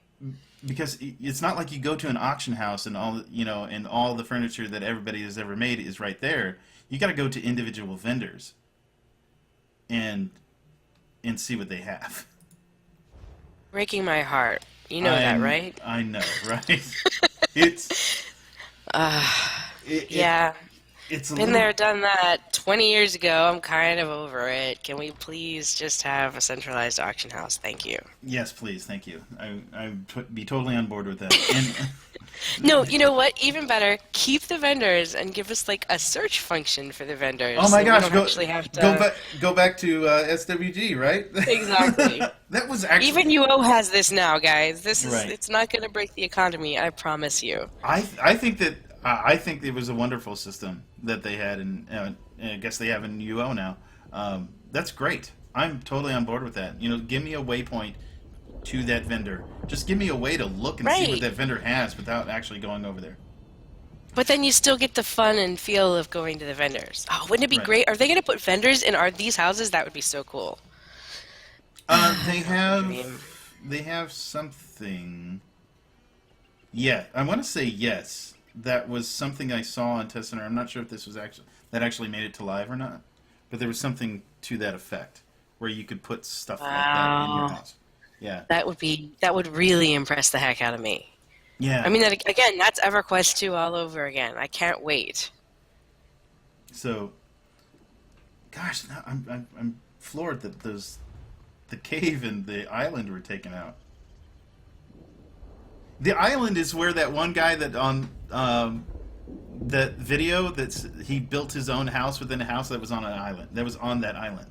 because it's not like you go to an auction house and and all the furniture that everybody has ever made is right there. You got to go to individual vendors and see what they have. Breaking my heart. You know that, right? I know, right? It's it, Yeah. it's a Been little there, done that 20 years ago. I'm kind of over it. Can we please just have a centralized auction house? Thank you. yes, please, thank you. I'd be totally on board with that. And No, you know what? Even better, keep the vendors and give us like a search function for the vendors. oh my So we gosh, don't actually have to. go back to SWG, right? Exactly. That was actually Even UO has this now, guys. This is right. it's not going to break the economy, I promise you. I think that I think it was a wonderful system that they had, and I guess they have in UO now. That's great. I'm totally on board with that. Give me a waypoint to that vendor. Just give me a way to look and see what Right. that vendor has without actually going over there. But then you still get the fun and feel of going to the vendors. Oh, wouldn't it be Right. great? Are they going to put vendors in these houses? That would be so cool. They Dream. have something. Yeah, I want to say yes. That was something I saw on Test Center. I'm not sure if this was actually made it to live or not, but there was something to that effect where you could put stuff like that in your Wow. house. Yeah, That would really impress the heck out of me. yeah. I mean, again, that's EverQuest 2 all over again. I can't wait. So, gosh, now I'm floored that the cave and the island were taken out. The island is where that one guy that on that video he built his own house within a house that was on an island. That was on that island.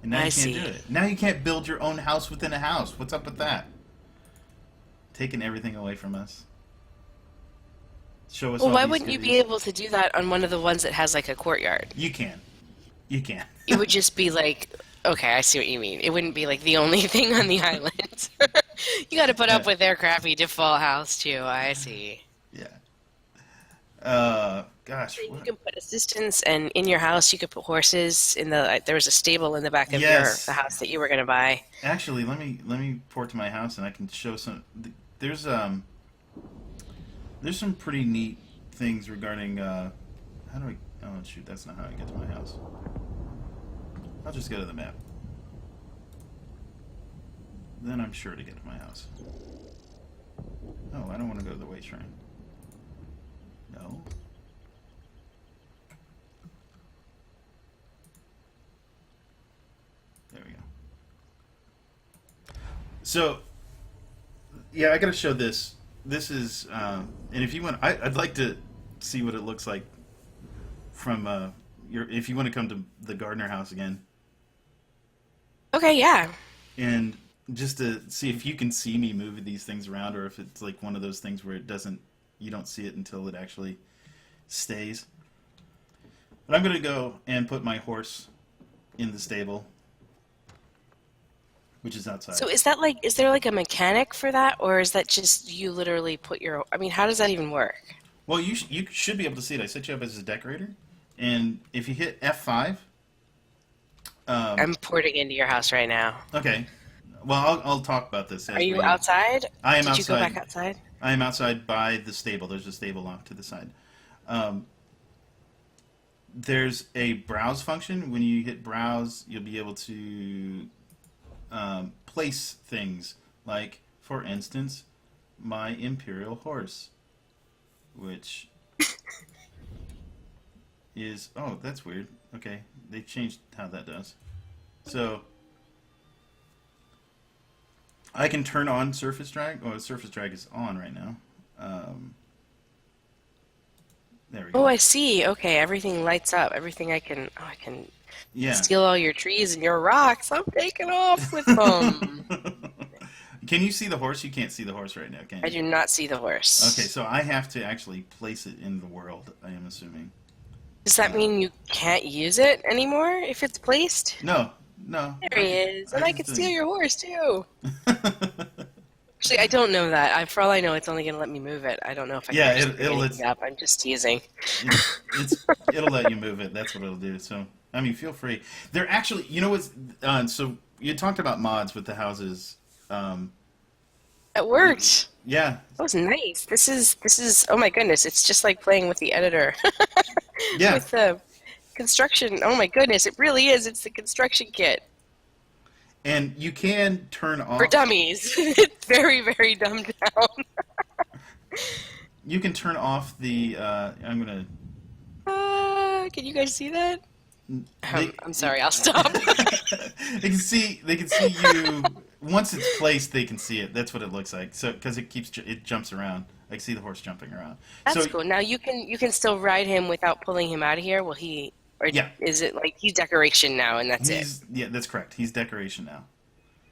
And now I you can't see. do it. Now you can't build your own house within a house. What's up with that? Taking everything away from us. Show us Well, all why these wouldn't you be goodies. able to do that on one of the ones that has like a courtyard? You can. You can. It would just be like, okay, I see what you mean. It wouldn't be like the only thing on the island. You got to put up Yeah. with their crappy default house too. I see. Yeah. Gosh. You What? can put assistants, and in your house you could put horses. There was a stable in the back of Yes. the house that you were going to buy. Actually, let me port to my house and I can show some. There's some pretty neat things regarding. How do I? Oh shoot, that's not how I get to my house. I'll just go to the map. Then I'm sure to get to my house. Oh, I don't want to go to the Way Shrine. No. There we go. So, yeah, I gotta show this. This is, and if you want, I'd like to see what it looks like from if you want to come to the Gardner house again, Okay, yeah. and just to see if you can see me moving these things around, or if it's like one of those things where you don't see it until it actually stays. But I'm gonna go and put my horse in the stable, which is outside. So is there like a mechanic for that, or is that just you literally put your, I mean, how does that even work? Well, you should be able to see it. I set you up as a decorator, and if you hit F5, I'm porting into your house right now. okay. Well, I'll talk about this. Are you outside? I am Did you go outside. back outside? I am outside by the stable. There's a stable off to the side. Um, there's a browse function. When you hit browse, you'll be able to place things. Like, for instance, my Imperial horse, which is... Oh, that's weird. Okay, they changed how that does. So, I can turn on surface drag. Oh, surface drag is on right now. There we Oh, go. I see. Okay, everything lights up. Everything I can Yeah. steal all your trees and your rocks. I'm taking off with them. Can you see the horse? You can't see the horse right now, can I you? do not see the horse. Okay, so I have to actually place it in the world, I am assuming. Does that mean you can't use it anymore if it's placed? No, no. There he is. And I can steal your horse too. your... Actually, I don't know that. For all I know, it's only going to let me move it. I don't know if I can Yeah, actually pick it'll anything up. I'm just teasing. it'll let you move it. That's what it'll do. So, I mean, feel free. They're actually, you know what's... so, you talked about mods with the houses. It worked. Yeah. That was nice. This is. Oh my goodness! It's just like playing with the editor. Yeah. With the construction. Oh my goodness! It really is. It's the construction kit And you can turn off... for dummies. It's very, very dumbed down. You can turn off the... I'm going to... Can you guys see that? They- I'm sorry. I'll stop. They can see you once it's placed. They can see it. That's what it looks like. So because it jumps around. I can see the horse jumping around. That's So cool. Now you can still ride him without pulling him out of here. Will he? Or Yeah. is it like he's decoration now and that's it? yeah, that's correct. He's decoration now.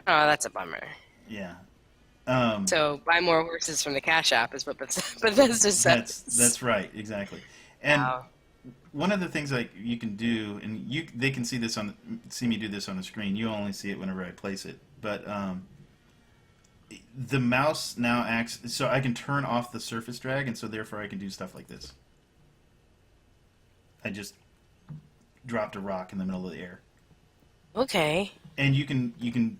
Oh, that's a bummer. Yeah. So buy more horses from the Cash App is what Bethesda says. That's right. Exactly. And Wow. one of the things like you can do, and they can see me do this on the screen. You only see it whenever I place it. But the mouse now acts so I can turn off the surface drag, and so therefore I can do stuff like this. I just dropped a rock in the middle of the air, Okay. and you can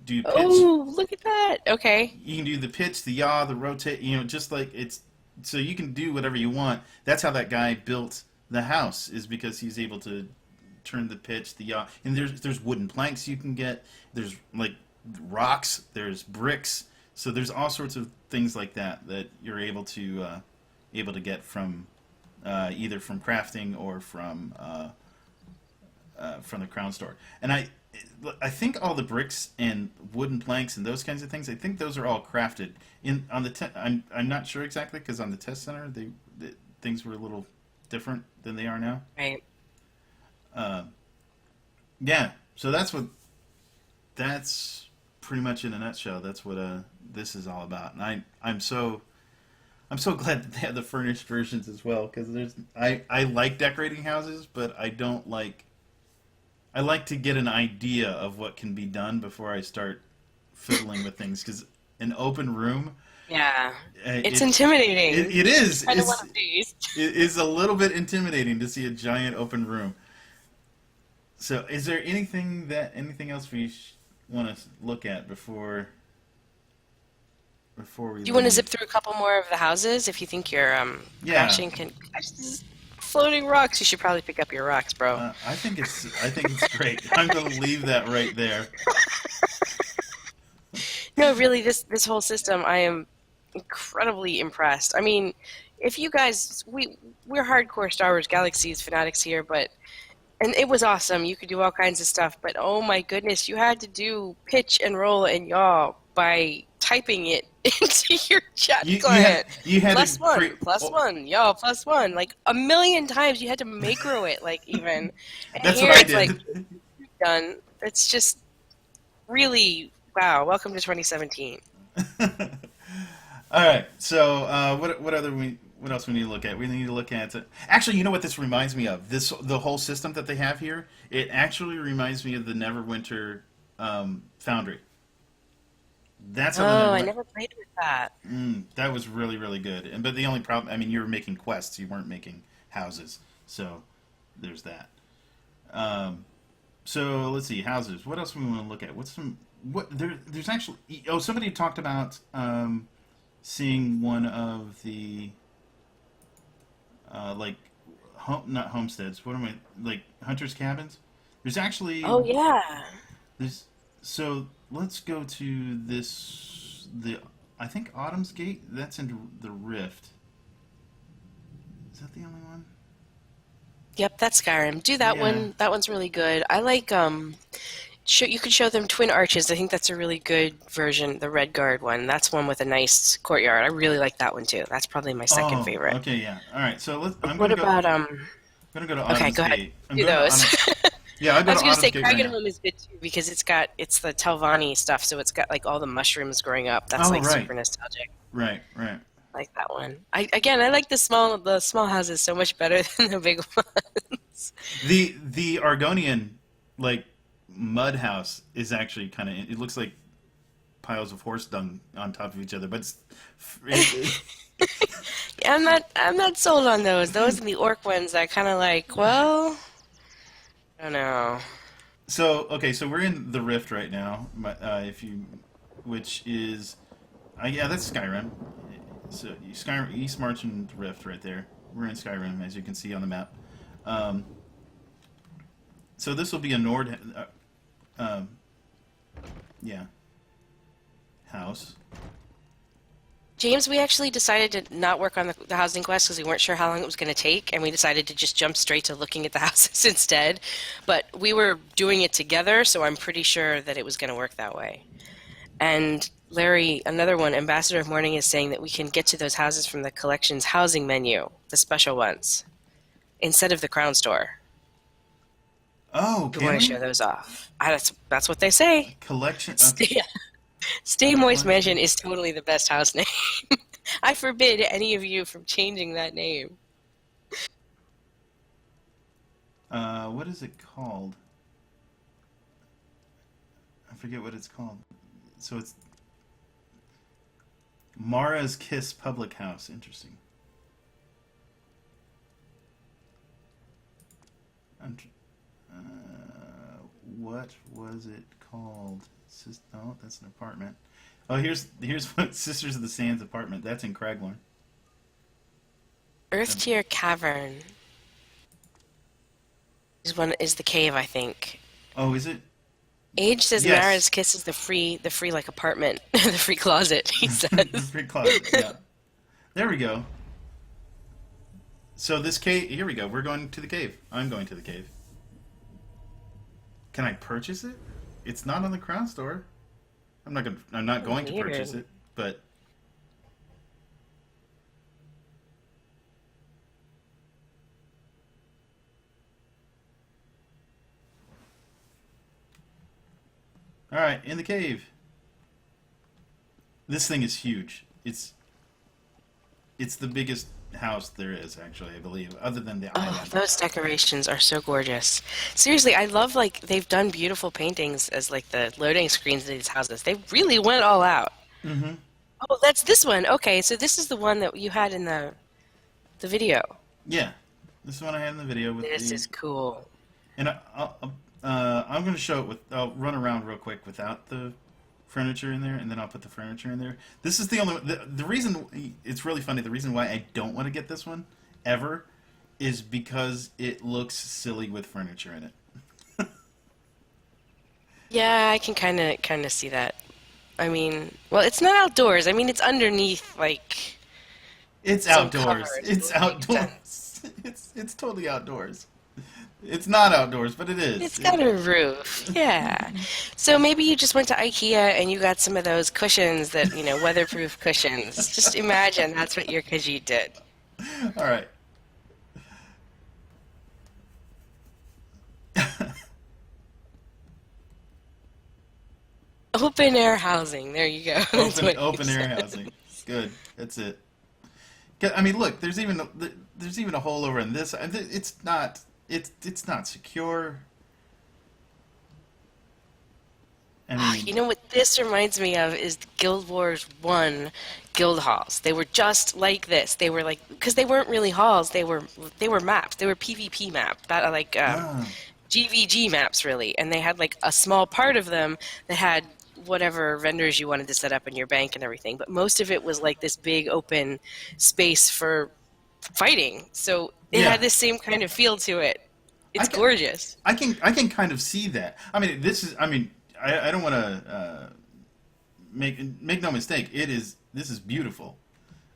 do pitch. Oh, look at that. Okay. You can do the pitch, the yaw, the rotate. Just like it's so you can do whatever you want. That's how that guy built the house, is because he's able to turn the pitch, the yaw, and there's wooden planks you can get. There's like rocks. There's bricks. So there's all sorts of things like that you're able to get from either from crafting or from the Crown Store. And I think all the bricks and wooden planks and those kinds of things, I think those are all crafted on the I'm not sure exactly, because on the test center things were a little different than they are now. Right. Yeah, so that's pretty much in a nutshell. That's what this is all about. And I'm so glad that they have the furnished versions as well, because I like decorating houses, but I like to get an idea of what can be done before I start fiddling with things, because an open room... Yeah. It's intimidating. It is. Kind of one of these. It is a little bit intimidating to see a giant open room. So, is there anything else we want to look at before we? Do you want to leave? zip through a couple more of the houses if you think your Yeah. crashing can floating rocks? You should probably pick up your rocks, bro. I think it's great. I'm going to leave that right there. No, really, this whole system, I am incredibly impressed. I mean, if you guys, we're hardcore Star Wars Galaxies fanatics here, and it was awesome. You could do all kinds of stuff, but oh my goodness, you had to do pitch and roll and yaw by typing it into your chat You client. you had Plus to one, create. plus one, yo, plus one. Like a million times you had to macro it, like even. And That's what here I it's like did. done. It's just really wow. Welcome to 2017. All right. So what else we need to look at? We need to look at actually. You know what this reminds me of? The whole system that they have here. It actually reminds me of the Neverwinter Foundry. That's how the Oh, I Neverwinter. never played with that. That was really really good. But the only problem, I mean, you were making quests. You weren't making houses. So there's that. Um, so let's see houses. What else do we want to look at? What's some what there's actually somebody talked about seeing one of the like not homesteads. What am I like hunters cabins? There's actually Oh yeah. there's so let's go to this the I think Autumn's Gate. That's into the Rift. Is that the only one? Yep, that's Skyrim. Do that Yeah. one. That one's really good. I like you could show them Twin Arches. I think that's a really good version, the Red Guard one. That's one with a nice courtyard. I really like that one too. That's probably my second Oh, favorite. okay, yeah. All right. So I'm What gonna go. about Gonna go to okay, Autumn's go ahead. Gate. I'm Do going to those. Autumn. Yeah, I I go to was gonna Autumn's say Gate right now. Kragenholm is good too because it's the Telvanni stuff, so it's got like all the mushrooms growing up. That's Oh, like right, super nostalgic. right, right. I like that one. I like the small houses so much better than the big ones. The Argonian like mud house is actually kind of. It looks like piles of horse dung on top of each other, but it, Yeah, I'm not sold on those. Those and the orc ones I kind of like. Well, I don't know. so okay. So we're in the Rift right now. If you, which is, yeah, that's Skyrim. So Skyrim East Marching Rift right there. We're in Skyrim, as you can see on the map. Um, so this will be a Nord, um, yeah, house. James, we actually decided to not work on the housing quest because we weren't sure how long it was going to take, and we decided to just jump straight to looking at the houses instead. But we were doing it together, so I'm pretty sure that it was going to work that way. And Larry, another one, Ambassador of Morning, is saying that we can get to those houses from the collection's housing menu, the special ones, instead of the Crown Store. Oh, We can want to we? show those off. That's what they say. Collection. Stay, Stay Moist Mansion Collection. is totally the best house name. I forbid any of you from changing that name. What is it called? I forget what it's called. So it's Mara's Kiss Public House. Interesting. I'm what was it called? No, that's an apartment. Oh, here's what Sisters of the Sands apartment. That's in Craglorn. Earth Um, Tier Cavern is the cave, I think. oh, is it? Age says Yes. Mara's Kiss is the free like apartment, the free closet, he The says. free closet. Yeah. There we go. So this cave. Here we go. We're going to the cave. I'm going to the cave. Can I purchase it? It's not on the Crown Store. I'm not gonna. I'm not going to purchase Weird. it. But all right, in the cave. This thing is huge. It's the biggest house there is, actually, I believe, other than the Oh, island. those decorations are so gorgeous. Seriously, I love like they've done beautiful paintings as like the loading screens of these houses. They really went all out. Mm-hmm. Oh, that's this one. Okay, so this is the one that you had in the video. Yeah, this is one I had in the video with This the. is cool. And I'm going to show it with. I'll run around real quick without the furniture in there, and then I'll put the furniture in there. This is the only. The reason it's really funny. The reason why I don't want to get this one ever is because it looks silly with furniture in it. Yeah, I can kind of see that. I mean, well, it's not outdoors. I mean, it's underneath like It's some outdoors. covers, so It's it makes sense. outdoors. It's totally outdoors. It's not outdoors, but it is. It's got a roof. Yeah. So maybe you just went to IKEA and you got some of those cushions that, weatherproof cushions. Just imagine that's what your Khajiit did. All right. Open air housing. There you go. That's what you Open air said. housing. Good. That's it. 'Cause, I mean, look. There's even a hole over in this. It's not secure. I You mean, know what this reminds me of is the Guild Wars 1 guild halls. They were just like this. They were like because they weren't really halls. They were maps. They were PvP maps, like ah, GVG maps really. And they had like a small part of them that had whatever vendors you wanted to set up in your bank and everything. But most of it was like this big open space for fighting. So it had yeah. this same kind of feel to it. I It's can, gorgeous. I can kind of see that. I mean, this is. I mean, I don't want to make no mistake. This is beautiful.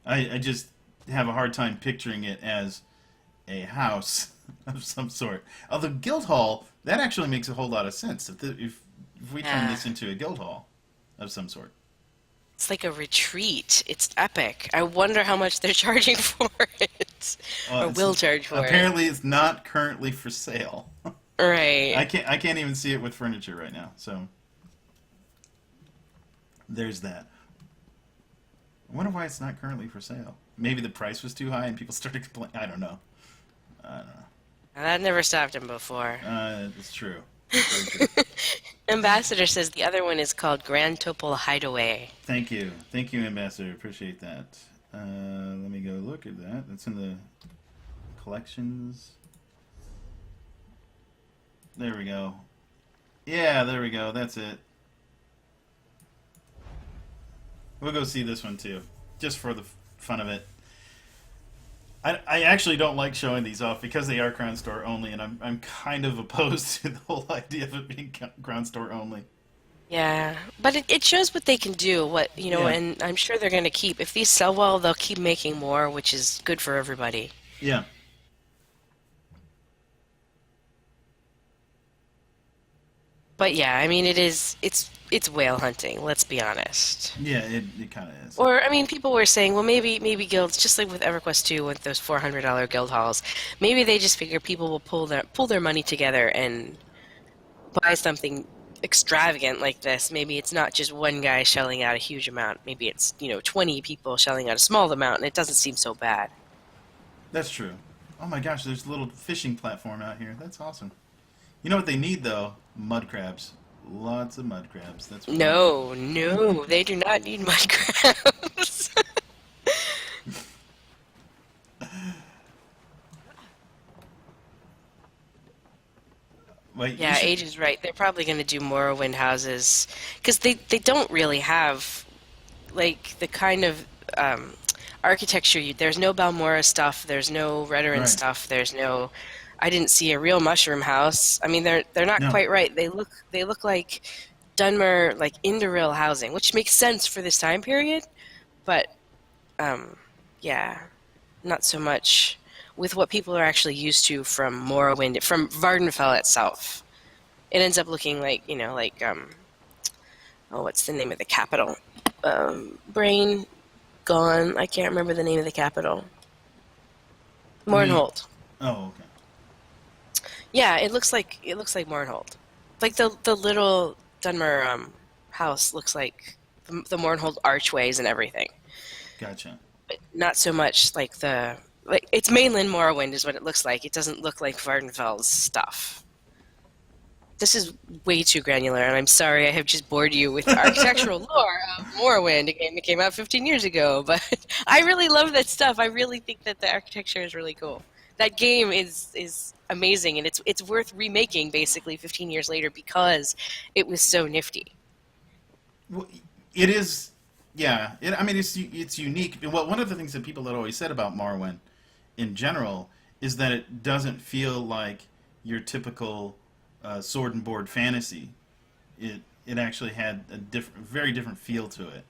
I just have a hard time picturing it as a house of some sort. Although guild hall, that actually makes a whole lot of sense. If we turn Yeah. this into a guild hall of some sort. It's like a retreat. It's epic. I wonder how much they're charging for it, or It's, will charge for it. apparently, it's not currently for sale. Right. I can't even see it with furniture right now. So there's that. I wonder why it's not currently for sale. Maybe the price was too high and people started complaining. I don't know. I don't know. And that never stopped him before. It's true. Very true. Ambassador says the other one is called Grand Topol Hideaway. Thank you, Ambassador. Appreciate that. Let me go look at that. That's in the collections. There we go. Yeah, there we go. That's it. We'll go see this one too, just for the fun of it. I actually don't like showing these off because they are Crown Store only, and I'm kind of opposed to the whole idea of it being Crown Store only. Yeah, but it shows what they can do, Yeah, and I'm sure they're going to keep. If these sell well, they'll keep making more, which is good for everybody. yeah, But yeah, I mean, it's whale hunting, let's be honest. yeah. It kind of is. Or, I mean, people were saying, well, maybe guilds, just like with EverQuest 2 with those $400 guild halls, maybe they just figure people will pull their money together and buy something extravagant like this. Maybe it's not just one guy shelling out a huge amount. Maybe it's, 20 people shelling out a small amount, and it doesn't seem so bad. That's true. Oh my gosh, there's a little fishing platform out here. That's awesome. You know what they need though? Mud crabs. Lots of mud crabs. That's what they need. No, no, they do not need mud crabs. Wait, you Yeah, should. Age is right. They're probably going to do Morrowind houses because they don't really have like the kind of architecture. There's no Balmora stuff. There's no Redoran Right. stuff. There's no. I didn't see a real mushroom house. I mean, they're not No. quite right. They look like Dunmer like Indoril housing, which makes sense for this time period. But um, yeah, not so much with what people are actually used to from Morrowind, from Vardenfell itself. It ends up looking like oh, what's the name of the capital? Brain gone. I can't remember the name of the capital. I mean, Mournhold. oh, okay. Yeah, it looks like Mournhold. Like the little Dunmer house looks like the Mournhold archways and everything. Gotcha. But not so much like it's mainland Morrowind is what it looks like. It doesn't look like Vardenfell's stuff. This is way too granular, and I'm sorry I have just bored you with the architectural lore of Morrowind, a game that came out 15 years ago. But I really love that stuff. I really think that the architecture is really cool. That game is amazing, and it's worth remaking basically 15 years later because it was so nifty. Well, it is. Yeah. I mean, it's unique. Well, one of the things that people had always said about Morrowind, in general, is that it doesn't feel like your typical sword and board fantasy. It actually had a very different feel to it,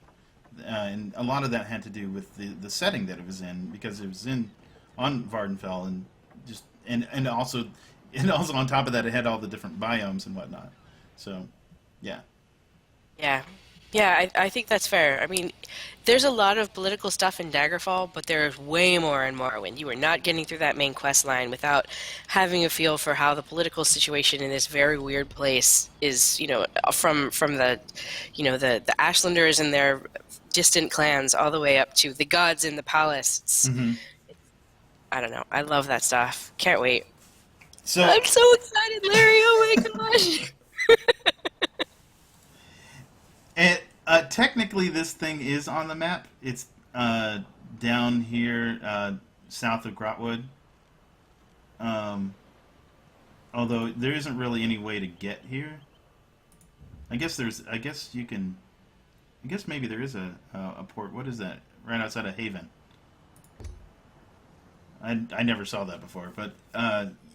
and a lot of that had to do with the setting that it was in because it was in on Vardenfell and just and also And also on top of that, it had all the different biomes and whatnot. So, yeah. Yeah. Yeah, I think that's fair. I mean, there's a lot of political stuff in Daggerfall, but there's way more in Morrowind. You are not getting through that main quest line without having a feel for how the political situation in this very weird place is, from the, the Ashlanders and their distant clans all the way up to the gods in the palace. Hmm. I don't know. I love that stuff. Can't wait. So, I'm so excited, Larry. Oh my gosh. and, technically, this thing is on the map. It's down here south of Grotwood. Although there isn't really any way to get here. I guess you can. I guess maybe there is a port. What is that? Right outside of Haven. I never saw that before, but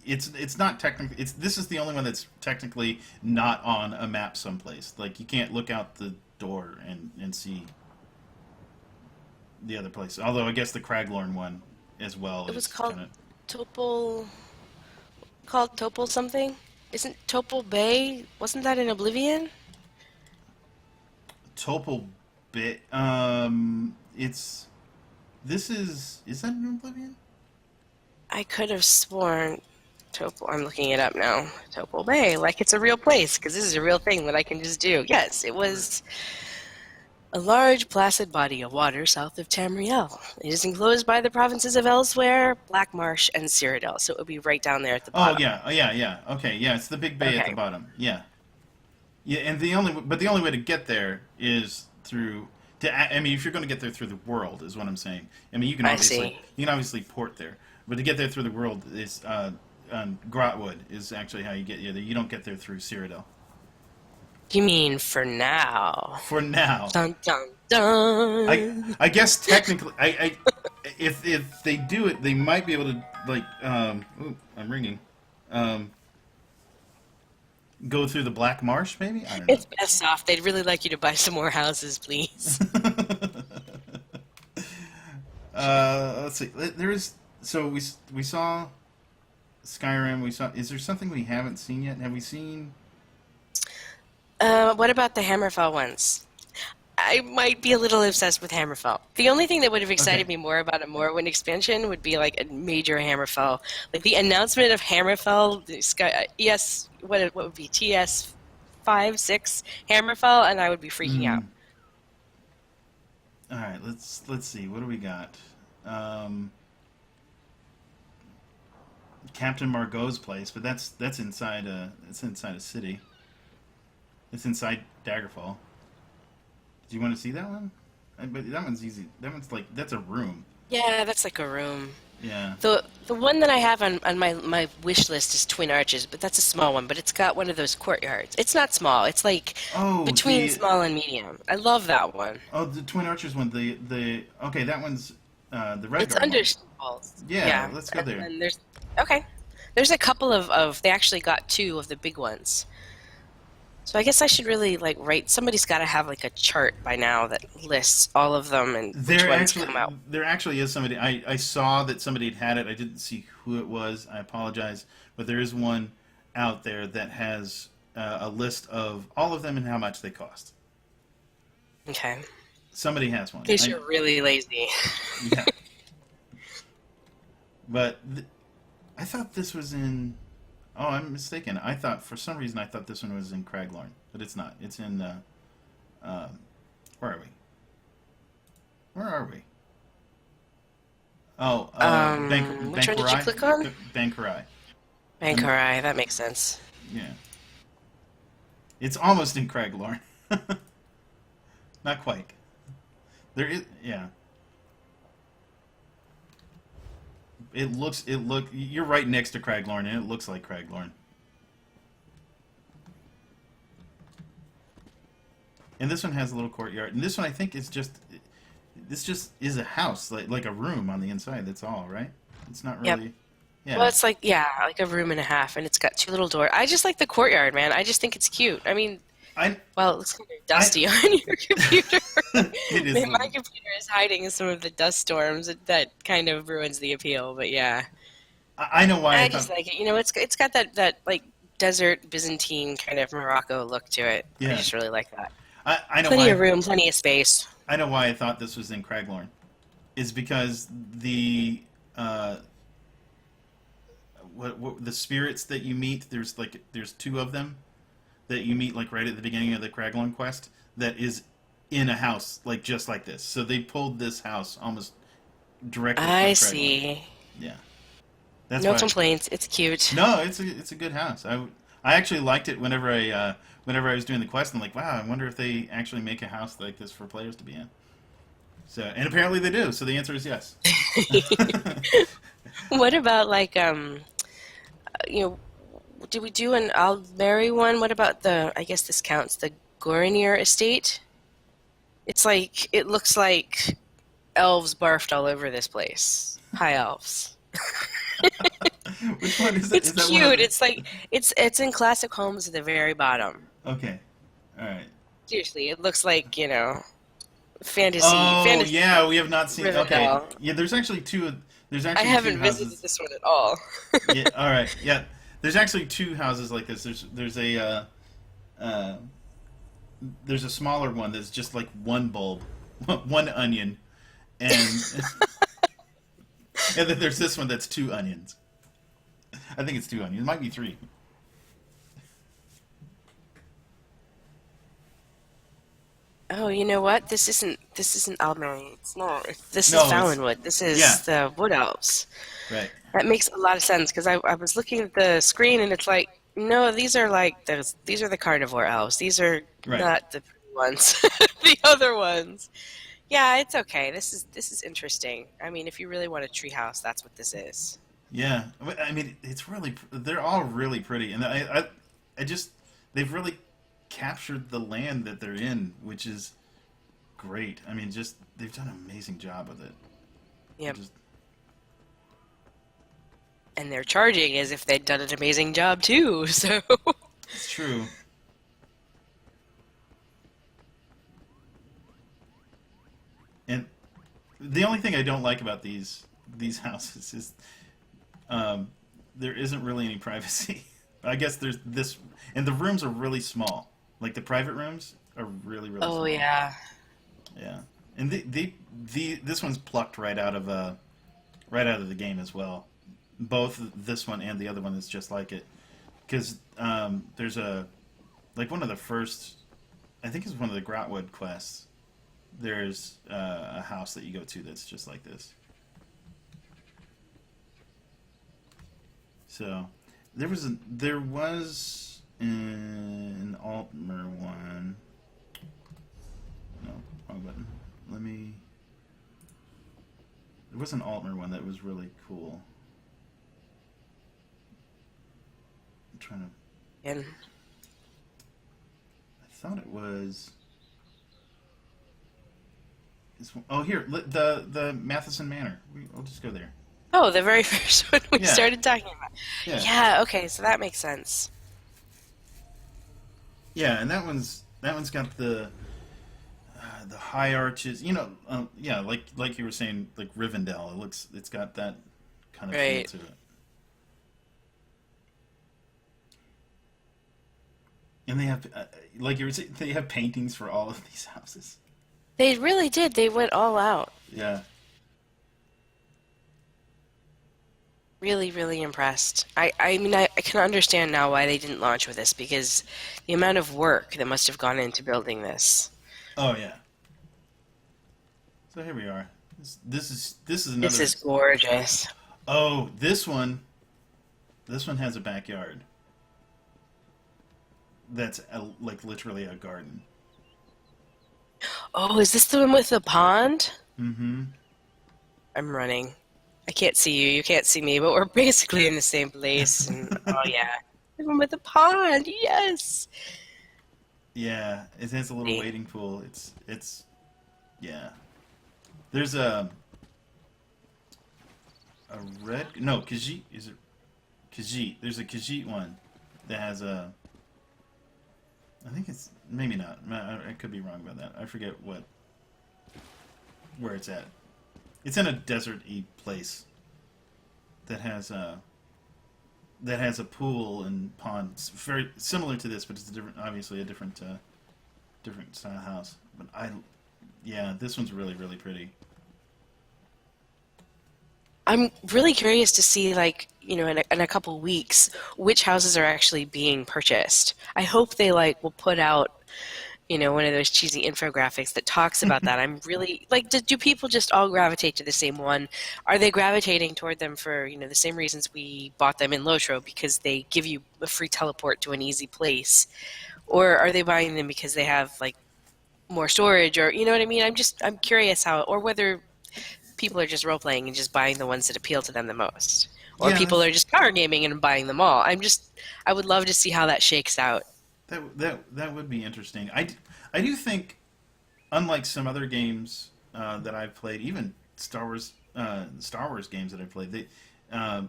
it's not technically. This is the only one that's technically not on a map someplace. Like you can't look out the door and see the other place. Although I guess the Craglorn one as well. It was is called kinda... Topol. Called Topol something? Isn't Topol Bay? Wasn't that in Oblivion? Topol bit. It's. This is. Is that in Oblivion? I could have sworn Topol. I'm looking it up now. Topol Bay, like it's a real place, because this is a real thing that I can just do. Yes, it was a large, placid body of water south of Tamriel. It is enclosed by the provinces of Elsewhere, Blackmarsh, and Cyrodiil, so it would be right down there at the bottom. Oh yeah, yeah. Okay, yeah, it's the big bay at Okay. the bottom. Yeah, yeah, and the only way to get there is through. I mean, if you're going to get there through the world, is what I'm saying. I mean, I see. you can obviously port there, but to get there through the world is Grotwood is actually how you get there. You don't get there through Cyrodiil. You mean for now? For now, Dun dun dun. I guess technically, if they do it, they might be able to like. Ooh, I'm ringing. Go through the Black Marsh, maybe? I don't know. It's best off. They'd really like you to buy some more houses, please. Let's see. There is so we saw Skyrim. We saw. Is there something we haven't seen yet? Have we seen? What about the Hammerfell ones? I might be a little obsessed with Hammerfell. The only thing that would have excited Okay. me more about a Morrowind expansion would be like a major Hammerfell, like the announcement of Hammerfell, the Sky what would be TS 5, 6 Hammerfell, and I would be freaking out. All right. Let's see. What do we got? Captain Margot's place, but that's inside a city. It's inside Daggerfall. Do you want to see that one? But that one's easy. That one's like that's a room. Yeah, that's like a room. Yeah. The one that I have on my wish list is Twin Arches, but that's a small one. But it's got one of those courtyards. It's not small. It's like Oh, between small and medium. I love that one. Oh, the Twin Archers one. Okay, that one's the red. It's under walls. Yeah, let's go there. And there's a couple of they actually got 2 of the big ones. So I guess I should really like write. Somebody's got to have like a chart by now that lists all of them and which ones come out. There actually is somebody. I saw that somebody had it. I didn't see who it was. I apologize, but there is one out there that has a list of all of them and how much they cost. Okay. Somebody has one. In case you're really lazy. Yeah. But I thought this was in. Oh, I'm mistaken. For some reason, I thought this one was in Craglorn, but it's not. It's in. Where are we? Where are we? Oh, which one did you click on? Bankarai. Bankarai, that makes sense. Yeah. It's almost in Craglorn. Not quite. There is, yeah. You're right next to Craglorn, and it looks like Craglorn. And this one has a little courtyard. And this one, I think, this just is a house, like a room on the inside. That's all, right? It's not really. Yep. Yeah. Well, it's like a room and a half, and it's got 2 little doors. I just like the courtyard, man. I just think it's cute. I mean, well, it looks kind of dusty on your computer. It is. My computer is hiding some of the dust storms that kind of ruins the appeal, but yeah. I know why I I thought. just like it. It's got that like desert Byzantine kind of Morocco look to it. I Yeah, just really like that. I know Plenty of why. room, plenty of space. I know why I thought this was in Craglorn. Is because the uh, what the spirits that you meet. There's two of them that you meet like right at the beginning of the Craglorn quest. That is in a house like just like this. So they pulled this house almost directly from I Craglorn. see. Yeah, that's No why. complaints. It's cute. No, it's a good house. I actually liked it whenever I was doing the quest. I'm like, wow, I wonder if they actually make a house like this for players to be in. So, and apparently they do. So the answer is yes. What about like you know, did we do an Almeri one? What about the? I guess this counts. The Gorinir estate. It's like it looks like elves barfed all over this place. High elves. Which one is it? It's Is that one of cute. the? It's like it's in classic homes at the very bottom. Okay, all right. Seriously, it looks like, fantasy Oh fantasy yeah, we have not seen. Okay, Rivendell. yeah. There's actually two. There's I actually two haven't visited houses. this one at all. Yeah. All right. Yeah. There's actually two houses like this. Uh, there's a smaller one that's just like one bulb, one onion, and and then there's this one that's two onions. I think it's two onions. It might be three. Oh, you know what? This isn't Almeri. It's not. This is No, it's Valenwood. This yeah, is the Wood Elves. right, That makes a lot of sense because I was looking at the screen and it's like, no, these are like these are the carnivore elves. These are right. not the pretty ones. The other ones. Yeah, it's okay. This is interesting. I mean, if you really want a treehouse, that's what this is. Yeah, I mean, it's really they're all really pretty, and I just they've really captured the land that they're in, which is great. I mean, just they've done an amazing job with it. Yep. Just And they're charging as if they'd done an amazing job too. So it's true. And the only thing I don't like about these houses is there isn't really any privacy. I guess there's this, and the rooms are really small. Like the private rooms are really oh small. yeah. Yeah, and this one's plucked right out of the game as well. Both this one and the other one is just like it, because there's a like one of the first, I think it's one of the Grotwood quests. There's a house that you go to that's just like this. So there was an Altmer one. No, wrong button. Let me. There was an Altmer one that was really cool. I'm trying to. And I thought it was. Oh, here, the Matheson Manor. I'll just go there. oh, the very first one we Yeah, started talking about. yeah, Yeah, okay, so that makes sense. yeah, and that one's got the high arches. Yeah, like you were saying, like Rivendell. It's got that kind of feel Right. to it. And they have, like you were saying, they have paintings for all of these houses. They really did. They went all out. Yeah, Really, really impressed. I mean, I can understand now why they didn't launch with this because the amount of work that must have gone into building this. oh yeah. So here we are. This is This another. is gorgeous. Oh, this one has a backyard that's like literally a garden. Oh, is this the one with the pond? Mm-hmm. I'm running. I can't see you. You can't see me, but we're basically in the same place. And oh yeah, the one with the pond. Yes. Yeah, it has a little Pretty. wading pool. Yeah. There's a red no Khajiit is it Khajiit? There's a Khajiit one that has a. I think it's maybe not. I could be wrong about that. I forget where it's at. It's in a desert-y place that has that has a pool and pond. It's very similar to this, but it's a different, obviously a different different style house. But yeah, this one's really really pretty. I'm really curious to see, like, in a couple weeks, which houses are actually being purchased. I hope they like will put out, one of those cheesy infographics that talks about that. I'm really like, do people just all gravitate to the same one? Are they gravitating toward them for, the same reasons we bought them in Lotro because they give you a free teleport to an easy place? Or are they buying them because they have like more storage or you know what I mean? I'm curious how or whether people are just role playing and just buying the ones that appeal to them the most. Or Yeah, people are just power gaming and buying them all. I would love to see how that shakes out. that would be interesting. I do think, unlike some other games that I've played, even Star Wars games that I've played, uh,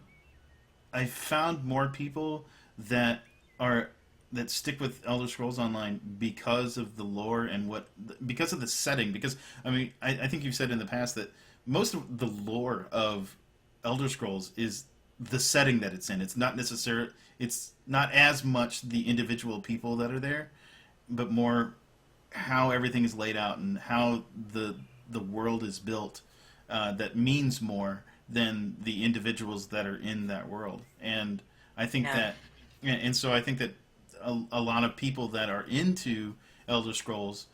I found more people that are that stick with Elder Scrolls Online because of the lore and because of the setting. Because I mean, I think you've said in the past that most of the lore of Elder Scrolls is the setting that it's in. It's not necessarily. It's not as much the individual people that are there, but more how everything is laid out and how the world is built. That means more than the individuals that are in that world. And I think Yeah. that, and so I think that a lot of people that are into Elder Scrolls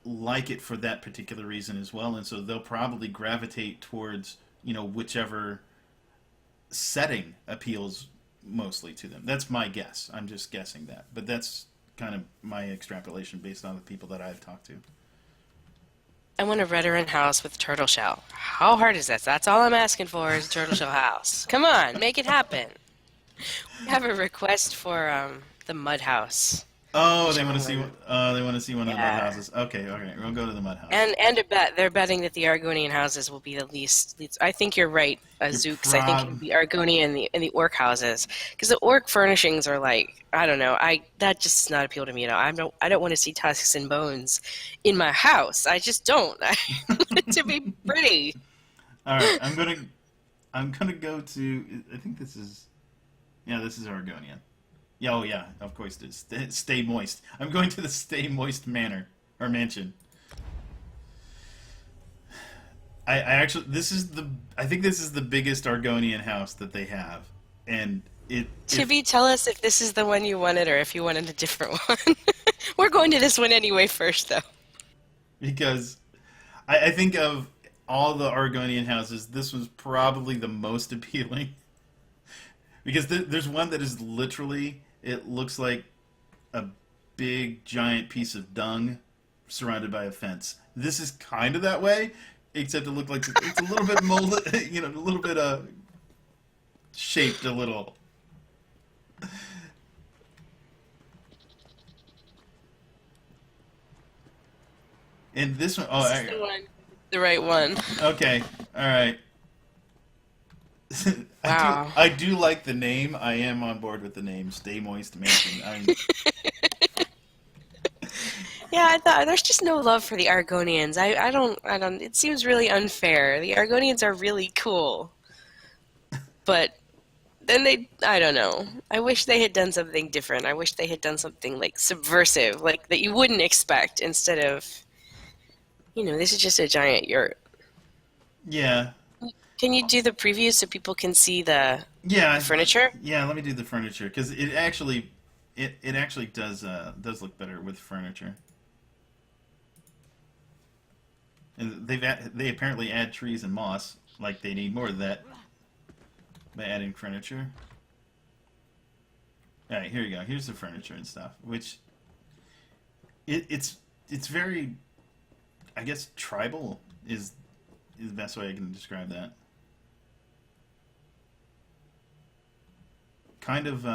like it for that particular reason as well, and so they'll probably gravitate towards whichever setting appeals mostly to them. That's my guess. I'm just guessing that, but that's kind of my extrapolation based on the people that I've talked to. I want a veteran house with turtle shell. How hard is that? That's all I'm asking for is a turtle shell house. Come on, make it happen. We have a request for the mud house. Oh, they want to Showing see. them. They want to see one of the mud Yeah. houses. Okay, okay, we'll go to the mud house. And a bet they're betting that the Argonian houses will be the least. I think you're right, You're Zooks. I think it'll prob. be Argonian and the orc houses because the orc furnishings are like I don't know. That just does not appeal to me at all. I don't want to see tusks and bones in my house. I just don't. I want it to be pretty. All right, I'm gonna go to. I think this is. Yeah, this is Argonian. Yeah, oh yeah, of course it is. Stay moist. I'm going to the Stay Moist Manor or mansion. I actually I think this is the biggest Argonian house that they have, and Tibby, tell us if this is the one you wanted or if you wanted a different one. We're going to this one anyway first, though. because I think of all the Argonian houses, this was probably the most appealing because there's one that is literally it looks like a big giant piece of dung surrounded by a fence. This is kind of that way, except it looked like it's a little bit molded, a little bit shaped a little. And this one, This is the one, the right one. okay, all right. Wow. I do like the name. I am on board with the name. Stay Moist Mansion. Yeah, I thought there's just no love for the Argonians. I don't. It seems really unfair. The Argonians are really cool, but then I don't know. I wish they had done something different. I wish they had done something like subversive, like that you wouldn't expect instead of, this is just a giant yurt. Yeah, Can you do the preview so people can see the yeah, furniture? yeah. Let me do the furniture because it actually does look better with furniture. And they apparently add trees and moss like they need more of that by adding furniture. All right, here you go. Here's the furniture and stuff, which it's very, I guess, tribal is the best way I can describe that. Kind of,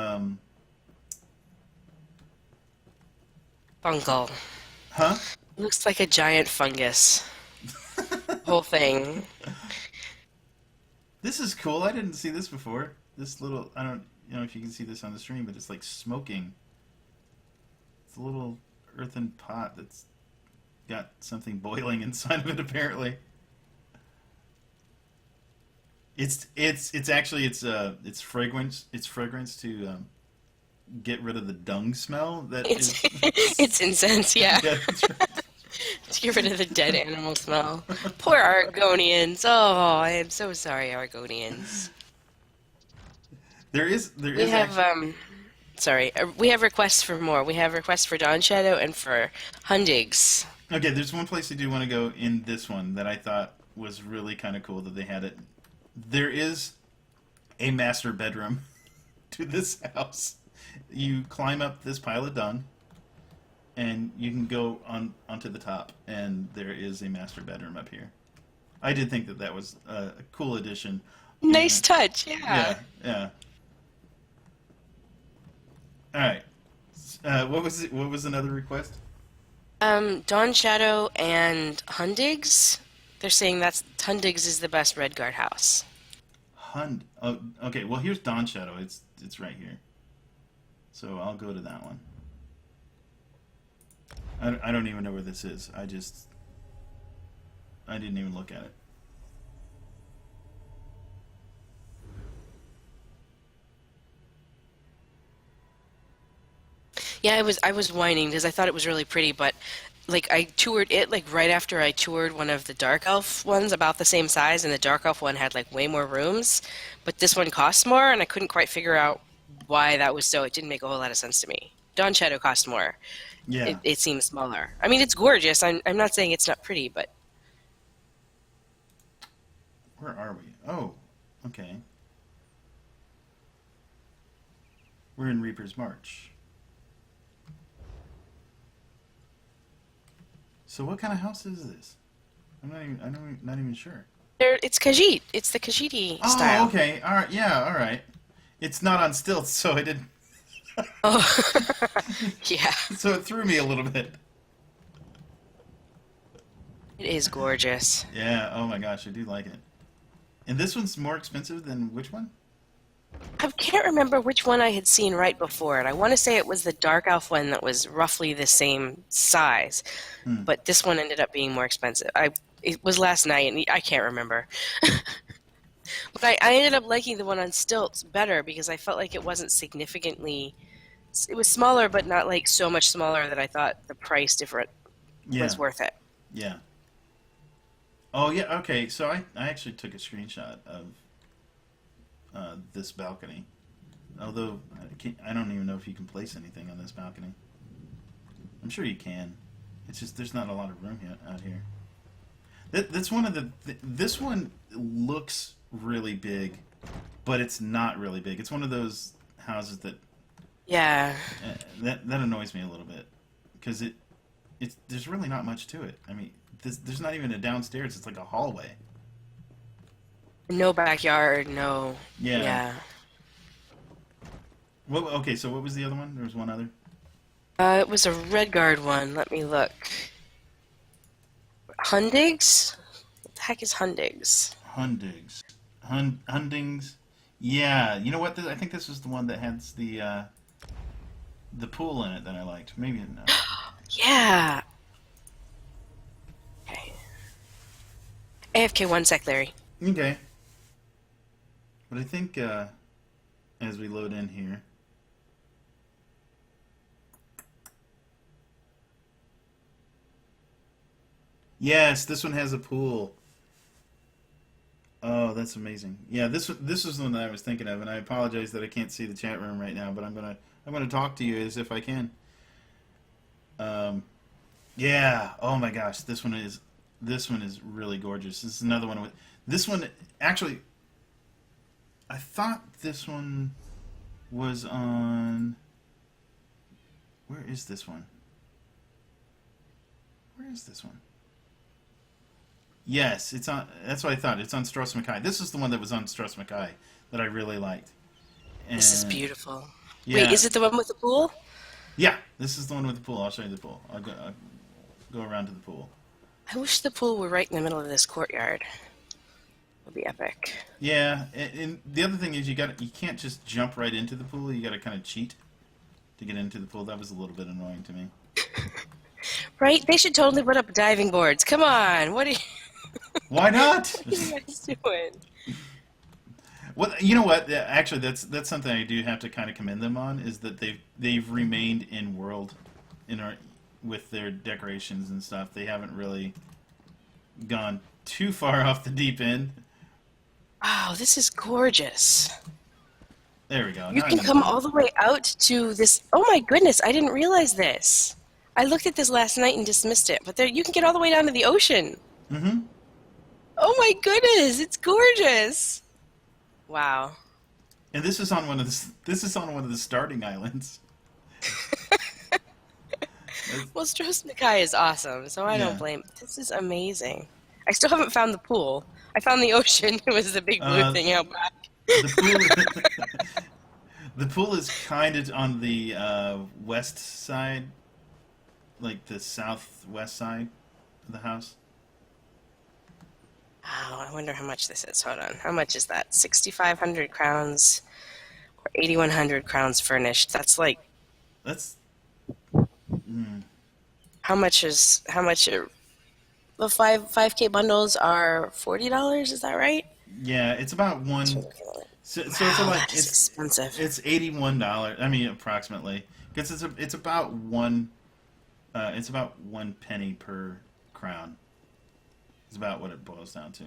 Fungal. huh? Looks like a giant fungus. Whole thing. This is cool. I didn't see this before. This little, I don't know if you can see this on the stream, but it's like smoking. It's a little earthen pot that's got something boiling inside of it, apparently. It's actually it's fragrance to get rid of the dung smell that It's is. it's incense, yeah. Yeah, that's right. To get rid of the dead animal smell. Poor Argonians. Oh, I am so sorry, Argonians. There We is have actually. sorry, we have requests for more. We have requests for Dawn Shadow and for Hundigs. Okay, there's one place I do want to go in this one that I thought was really kind of cool that they had it. There is a master bedroom to this house. You climb up this pile of dung, and you can go onto the top, and there is a master bedroom up here. I did think that that was a cool addition. Nice And, touch, yeah. yeah, yeah. All right. What was it? What was another request? Dawn Shadow and Hundigs. They're saying that's Hundigs is the best Redguard house. Hund. Oh, okay. Well, here's Dawn Shadow. It's right here. So I'll go to that one. I don't even know where this is. I didn't even look at it. Yeah, I was whining because I thought it was really pretty, but like I toured it like right after I toured one of the Dark Elf ones about the same size, and the Dark Elf one had like way more rooms, but this one costs more, and I couldn't quite figure out why that was so. It didn't make a whole lot of sense to me. Dawn Shadow cost more. Yeah. It seems smaller. I mean, it's gorgeous. I'm not saying it's not pretty, but Where are we? Oh, okay. We're in Reaper's March. So what kind of house is this? Not even sure. it's Khajiit. It's the Khajiiti Oh, style. okay. All right. Yeah. All right. It's not on stilts, so I didn't. Oh, yeah. So it threw me a little bit. It is gorgeous. Yeah. Oh my gosh, I do like it. And this one's more expensive than which one? I can't remember which one I had seen right before it. I want to say it was the Dark Elf one that was roughly the same size, Hmm. but this one ended up being more expensive. It was last night, and I can't remember. But I ended up liking the one on stilts better because I felt like it wasn't significantly. It was smaller, but not like so much smaller that I thought the price different Yeah. was worth it. Yeah. Oh yeah. Okay. So I actually took a screenshot of this balcony. Although I don't even know if you can place anything on this balcony. I'm sure you can. It's just there's not a lot of room yet out here. That's one of the. This one looks really big, but it's not really big. It's one of those houses that Yeah. that annoys me a little bit because it's there's really not much to it. I mean, there's not even a downstairs. It's like a hallway. No backyard, no. Yeah. Yeah. Well, okay. So what was the other one? There was one other. It was a Redguard one. Let me look. Hundigs? What the heck is Hundigs? Hundigs. Hundings. Yeah. You know what? I think this was the one that has the pool in it that I liked. Maybe no. Yeah. Okay. AFK 1 sec, Larry. Okay. But I think as we load in here. Yes, this one has a pool. Oh, that's amazing. Yeah, this was the one that I was thinking of, and I apologize that I can't see the chat room right now, but I'm gonna talk to you as if I can. Um, yeah. Oh my gosh, this one is really gorgeous. This is another one with this one actually. I thought this one was on. Where is this one? Where is this one? Yes, it's on. That's what I thought. It's on Strauss Mackay. This is the one that was on Strauss Mackay that I really liked. And This is beautiful. yeah, Wait, is it the one with the pool? yeah, this is the one with the pool. I'll show you the pool. I'll go around to the pool. I wish the pool were right in the middle of this courtyard. It would be epic. Yeah, and the other thing is you can't just jump right into the pool. You got to kind of cheat to get into the pool. That was a little bit annoying to me. Right? They should totally put up diving boards. Come on. What are you, Why not? what are you guys doing? Well, you know what? Actually, that's something I do have to kind of commend them on is that they've remained in world, in our with their decorations and stuff. They haven't really gone too far off the deep end. Wow, this is gorgeous. There we go. You Now I'm can in the come mood. all the way out to this. Oh my goodness, I didn't realize this. I looked at this last night and dismissed it, but there you can get all the way down to the ocean. Mm-hmm. Oh my goodness, it's gorgeous. Wow. And this is on one of the starting islands. Well, Stros Mackay is awesome, so I don't Yeah. blame. This is amazing. I still haven't found the pool. I found the ocean. It was the big blue Uh, thing out back. the pool. The pool is kind of on the west side, like the southwest side of the house. Oh, I wonder how much this is. Hold on. How much is that? 6,500 crowns or 8,100 crowns furnished. That's like That's how much are the 5K bundles are $40, is that right? yeah. It's about one. That's what I'm looking at. So Wow, like that is expensive. it's $81. I mean, approximately, because it's about one. It's about 1 penny per crown. Is about what it boils down to.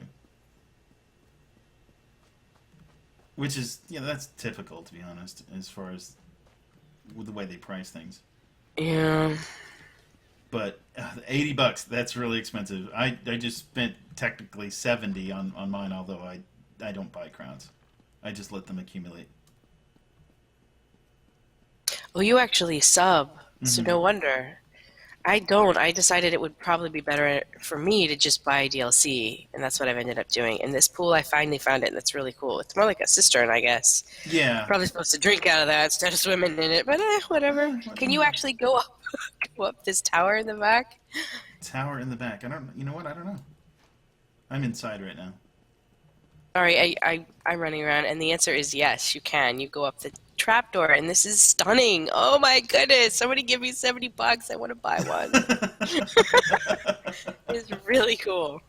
Which is, that's typical, to be honest, as far as with the way they price things. Yeah. But $80, that's really expensive. I just spent technically 70 on mine, although I don't buy crowns. I just let them accumulate. Well, you actually sub, so Mhm. no wonder. I don't. I decided it would probably be better for me to just buy DLC, and that's what I've ended up doing. In this pool, I finally found it, and that's really cool. It's more like a cistern, I guess. Yeah. Probably supposed to drink out of that instead of swimming in it, but whatever. Can you actually go up, go up this tower in the back? Tower in the back. You know what? I don't know. I'm inside right now. Sorry, I'm running around, and the answer is yes, you can. You go up the trapdoor, and this is stunning. Oh my goodness! Somebody give me $70. I want to buy one. It's really cool.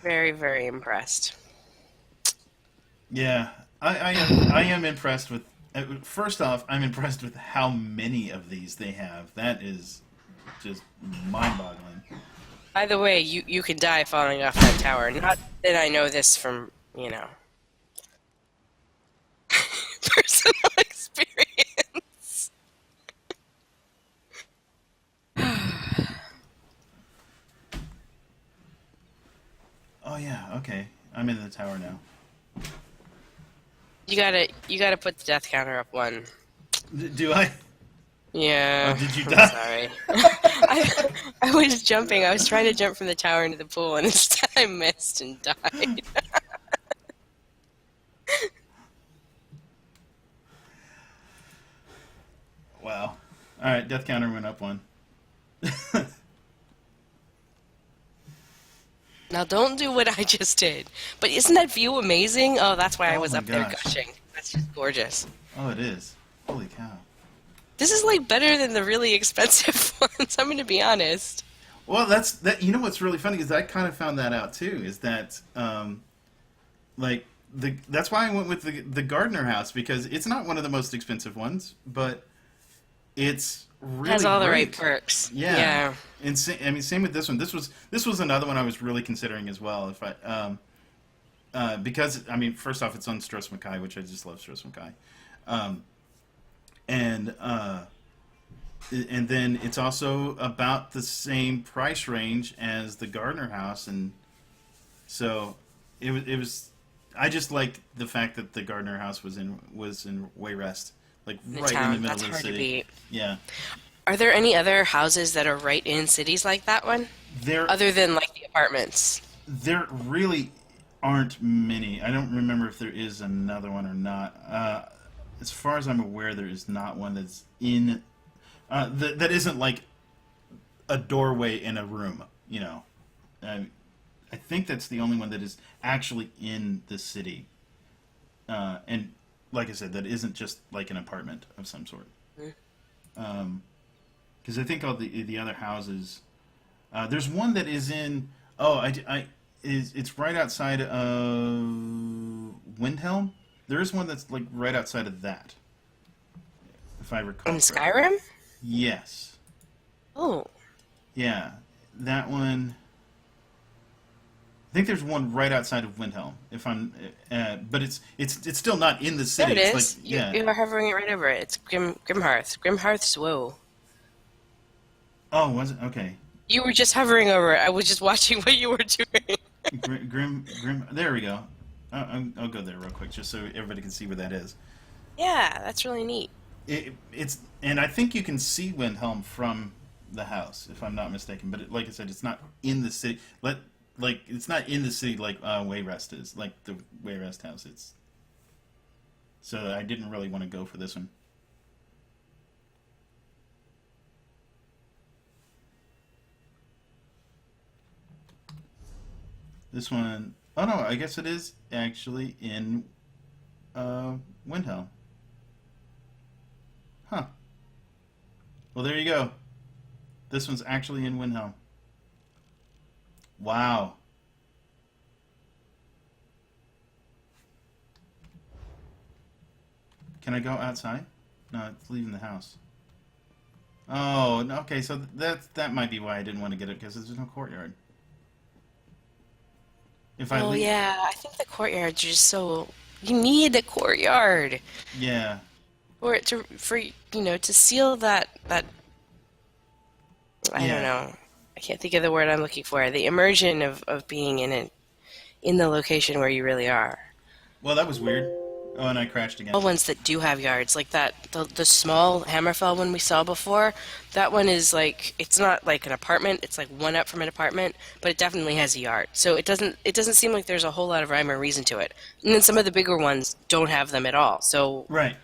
Very, very impressed. Yeah, I am impressed with. First off, I'm impressed with how many of these they have. That is just mind-boggling. By the way, you can die falling off that tower. Not that I know this from, personal experience. Oh yeah, okay. I'm in the tower now. You gotta put the death counter up one. Do I? Yeah. Oh, did you I'm die? sorry. I was jumping. I was trying to jump from the tower into the pool, and instead I missed and died. Wow. All right, death counter went up one. Now don't do what I just did. But isn't that view amazing? Oh, that's why I Oh was my up there gosh. gushing. That's just gorgeous. Oh, it is. Holy cow. This is like better than the really expensive ones. I'm gonna be honest. Well, that's that. You know what's really funny is I kind of found that out too. Is that like that's why I went with the Gardner house because it's not one of the most expensive ones, but it's really Has all the right great. perks. Yeah. Yeah. And I mean, same with this one. This was another one I was really considering as well. If because I mean, first off, it's on Stros Mackay, which I just love Stros Mackay, um, and and then it's also about the same price range as the Gardner house, and so it was. I just liked the fact that the Gardner house was in Wayrest, like The right in the town. middle That's of the hard to city. beat. Yeah, Are there any other houses that are right in cities like that one? there Other than like the apartments? there really aren't many. I don't remember if there is another one or not. As far as I'm aware, there is not one that's in that isn't like a doorway in a room. I think that's the only one that is actually in the city, and like I said, that isn't just like an apartment of some sort. Because I think all the other houses, there's one that is in. Oh, it's right outside of Windhelm. There is one that's like right outside of that, if I In recall correctly. Skyrim? Yes. Oh, Yeah. That one. I think there's one right outside of Windhelm. If I'm, but it's still not in the there city. it It's like is. You yeah. you are hovering it right over it. It's Grimhearth. Grimhearth's Woe. Oh, was it okay? You were just hovering over it. I was just watching what you were doing. Grim. There we go. I'll go there real quick just so everybody can see where that is. Yeah, that's really neat. It's and I think you can see Windhelm from the house if I'm not mistaken. But like I said, it's not in the city. It's not in the city like Wayrest is, like the Wayrest house. It's so I didn't really want to go for this one. This one, oh no, I guess it is actually in Windhelm. Huh. Well, there you go. This one's actually in Windhelm. Wow. Can I go outside? No, it's leaving the house. Oh, no, okay, so that might be why I didn't want to get it, because there's no courtyard. If I Oh leave, yeah, I think the courtyard's just so. You need the courtyard yeah, to seal that. I don't yeah. know. I can't think of the word I'm looking for. The immersion of being in the location where you really are. Well, that was weird. Oh, and I crashed All again. ones that do have yards, like the small Hammerfell one we saw before, that one is like it's not like an apartment, it's like one up from an apartment, but it definitely has a yard. So it doesn't seem like there's a whole lot of rhyme or reason to it. And then some of the bigger ones don't have them at all. So Right.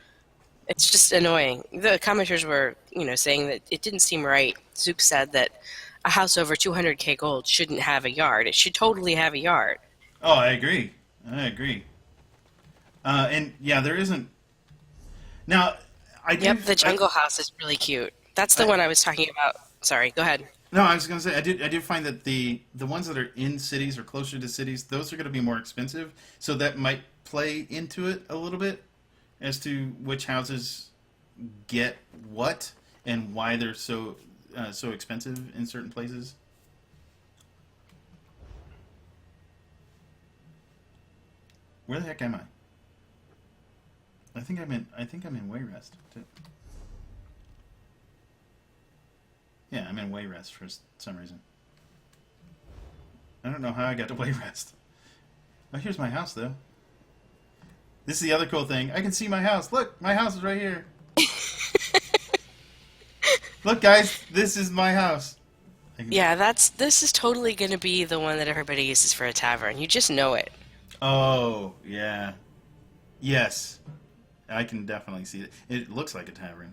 it's just annoying. The commenters were, saying that it didn't seem right. Zook said that a house over 200k gold shouldn't have a yard. It should totally have a yard. Oh, I agree. I agree. And yeah, there isn't. Now, I do. Yep, the jungle house is really cute. That's the I, one I was talking about. Sorry, go ahead. no, I was going to say I did find that the ones that are in cities or closer to cities, those are going to be more expensive. So that might play into it a little bit as to which houses get what and why they're so expensive in certain places. Where the heck am I? I think I'm in Wayrest too. Yeah, I'm in Wayrest for some reason. I don't know how I got to Wayrest. Oh, here's my house though. This is the other cool thing. I can see my house. Look, my house is right here. Look, guys, this is my house. I can, Yeah, this is totally going to be the one that everybody uses for a tavern. You just know it. oh, yeah. Yes. I can definitely see it. It looks like a tavern.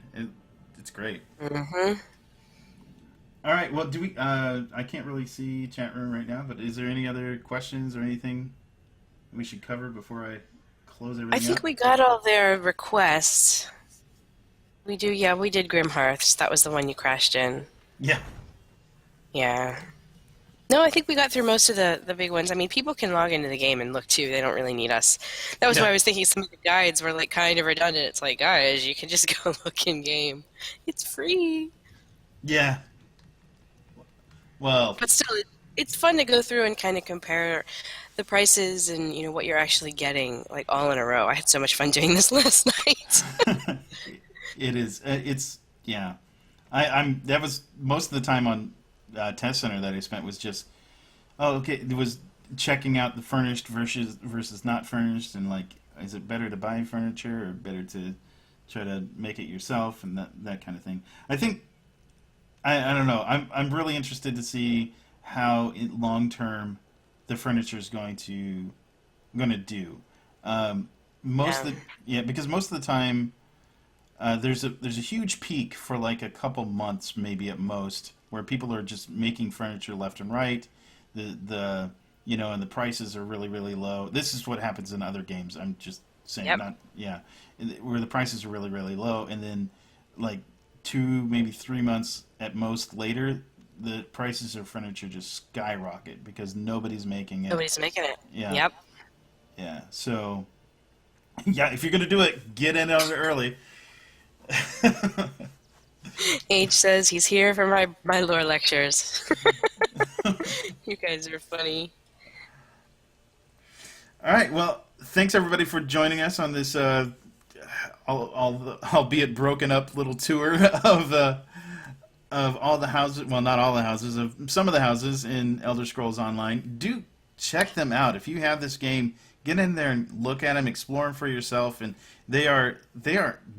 It's great. Hmm. All right. Well, do we? I can't really see chat room right now, but is there any other questions or anything we should cover before I close I everything think up? we got all their requests. We do, yeah, we did Grimhearths. That was the one you crashed in. Yeah. Yeah. No, I think we got through most of the big ones. I mean, people can log into the game and look too. They don't really need us. That was why Yeah. I was thinking some of the guides were like kind of redundant. It's like, guys, you can just go look in game. It's free. Yeah. Well. But still, it's fun to go through and kind of compare the prices and what you're actually getting like all in a row. I had so much fun doing this last night. It is. It's yeah. I'm. That was most of the time on Test Center that I spent was just. Oh, okay. It was checking out the furnished versus not furnished, and like, is it better to buy furniture or better to try to make it yourself and that kind of thing. I think. I don't know. I'm really interested to see how long term the furniture is going to do. Most Yeah. of the yeah, because most of the time there's a huge peak for like a couple months, maybe at most, where people are just making furniture left and right. The and the prices are really really low. This is what happens in other games. I'm just saying, Yep. not yeah, where the prices are really really low, and then like 2 maybe 3 months at most later, the prices of furniture just skyrocket because nobody's making it. Nobody's making it. Yeah. Yep. Yeah. So, yeah, if you're gonna do it, get in on it early. H says he's here for my lore lectures. You guys are funny. All right. Well, thanks everybody for joining us on this, albeit broken up little tour of all the houses. Well, not all the houses, of some of the houses in Elder Scrolls Online. Do check them out if you have this game. Get in there and look at them, explore them for yourself, and they are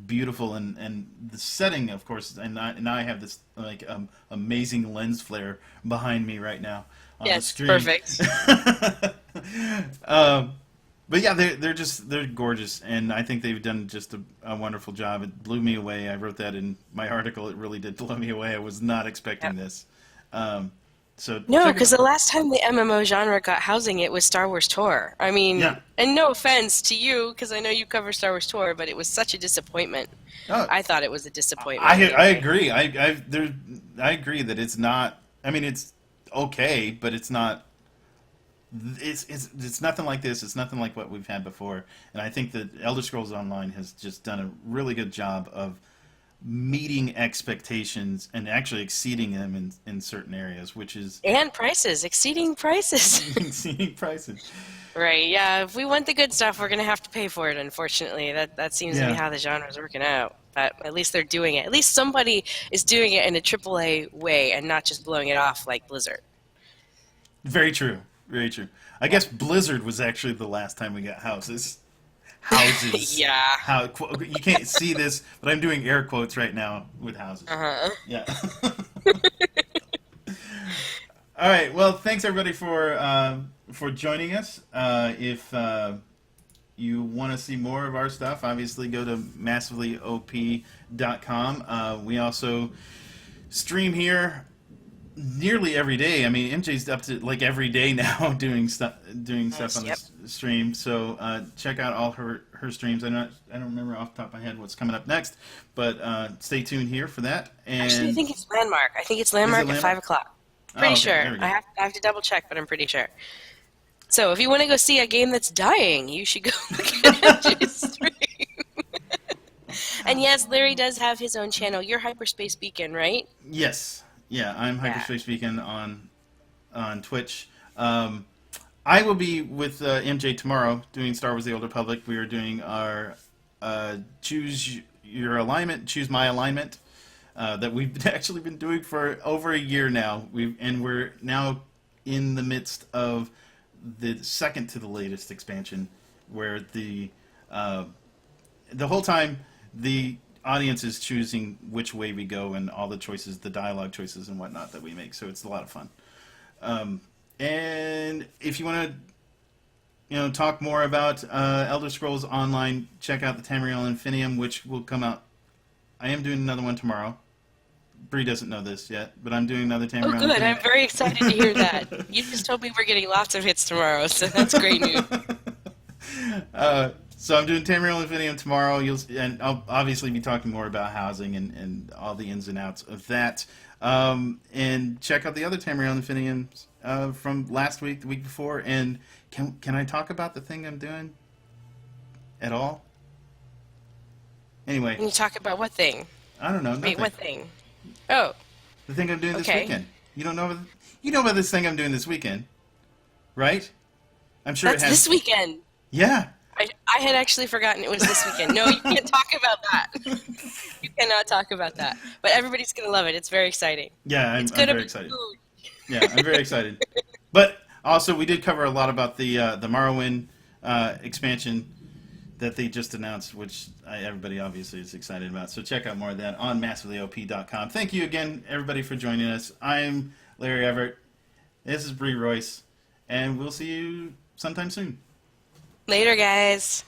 beautiful. And the setting, of course, and now I have this like amazing lens flare behind me right now on the screen. Perfect. But yeah, they're gorgeous, and I think they've done just a wonderful job. It blew me away. I wrote that in my article. It really did blow me away. I was not expecting this. So no, because the last time the MMO genre got housing, it was Star Wars Tour. I mean, and no offense to you, because I know you cover Star Wars Tour, but it was such a disappointment. I thought it was a disappointment. I agree. I agree that it's not. I mean, it's okay, but it's not. It's nothing like this. It's nothing like what we've had before. And I think that Elder Scrolls Online has just done a really good job of meeting expectations and actually exceeding them in certain areas, which is and prices, exceeding prices. exceeding prices. Right, yeah. If we want the good stuff, we're going to have to pay for it, unfortunately. That seems to be how the genre is working out. But at least they're doing it. At least somebody is doing it in a AAA way and not just blowing it off like Blizzard. Very true. Very true. I guess Blizzard was actually the last time we got houses. Houses. Yeah. You can't see this, but I'm doing air quotes right now with houses. Uh-huh. Yeah. All right. Well, thanks everybody for joining us. If you want to see more of our stuff, obviously go to massivelyop.com. We also stream here nearly every day. I mean, MJ's up to like every day now doing stuff on the stream. So check out all her streams. I don't remember off the top of my head what's coming up next, but stay tuned here for that. And actually, I think it's Landmark. I think it's Landmark at 5 o'clock. Pretty sure. I have to double check, but I'm pretty sure. So if you want to go see a game that's dying, you should go look at MJ's stream. And yes, Larry does have his own channel. You're Hyperspace Beacon, right? Yes. Yeah, I'm Hyperspace Beacon on Twitch. I will be with MJ tomorrow doing Star Wars: The Old Republic. We are doing our choose your alignment, choose my alignment that we've actually been doing for over a year now. We're now in the midst of the second to the latest expansion, where the whole time the audience is choosing which way we go and all the choices, the dialogue choices and whatnot that we make. So it's a lot of fun. And if you want to, talk more about Elder Scrolls Online, check out the Tamriel Infinium, which will come out. I am doing another one tomorrow. Bree doesn't know this yet, but I'm doing another Tamriel. Oh, good. I'm very excited to hear that. You just told me we're getting lots of hits tomorrow, so that's great news. So I'm doing Tamriel Infinium tomorrow. And I'll obviously be talking more about housing and all the ins and outs of that. And check out the other Tamriel Infiniums from last week, the week before. And can I talk about the thing I'm doing at all? Anyway. Can you talk about what thing? I don't know. Nothing. Wait, what thing? Oh. The thing I'm doing this weekend. You don't know? You know about this thing I'm doing this weekend, right? I'm sure That's it has. This weekend. Yeah. I had actually forgotten it was this weekend. No, you can't talk about that. You cannot talk about that. But everybody's going to love it. It's very exciting. Yeah, I'm very excited. Food. Yeah, I'm very excited. But also, we did cover a lot about the Morrowind expansion that they just announced, which everybody obviously is excited about. So check out more of that on massivelyop.com. Thank you again, everybody, for joining us. I'm Larry Everett. This is Bree Royce. And we'll see you sometime soon. Later, guys.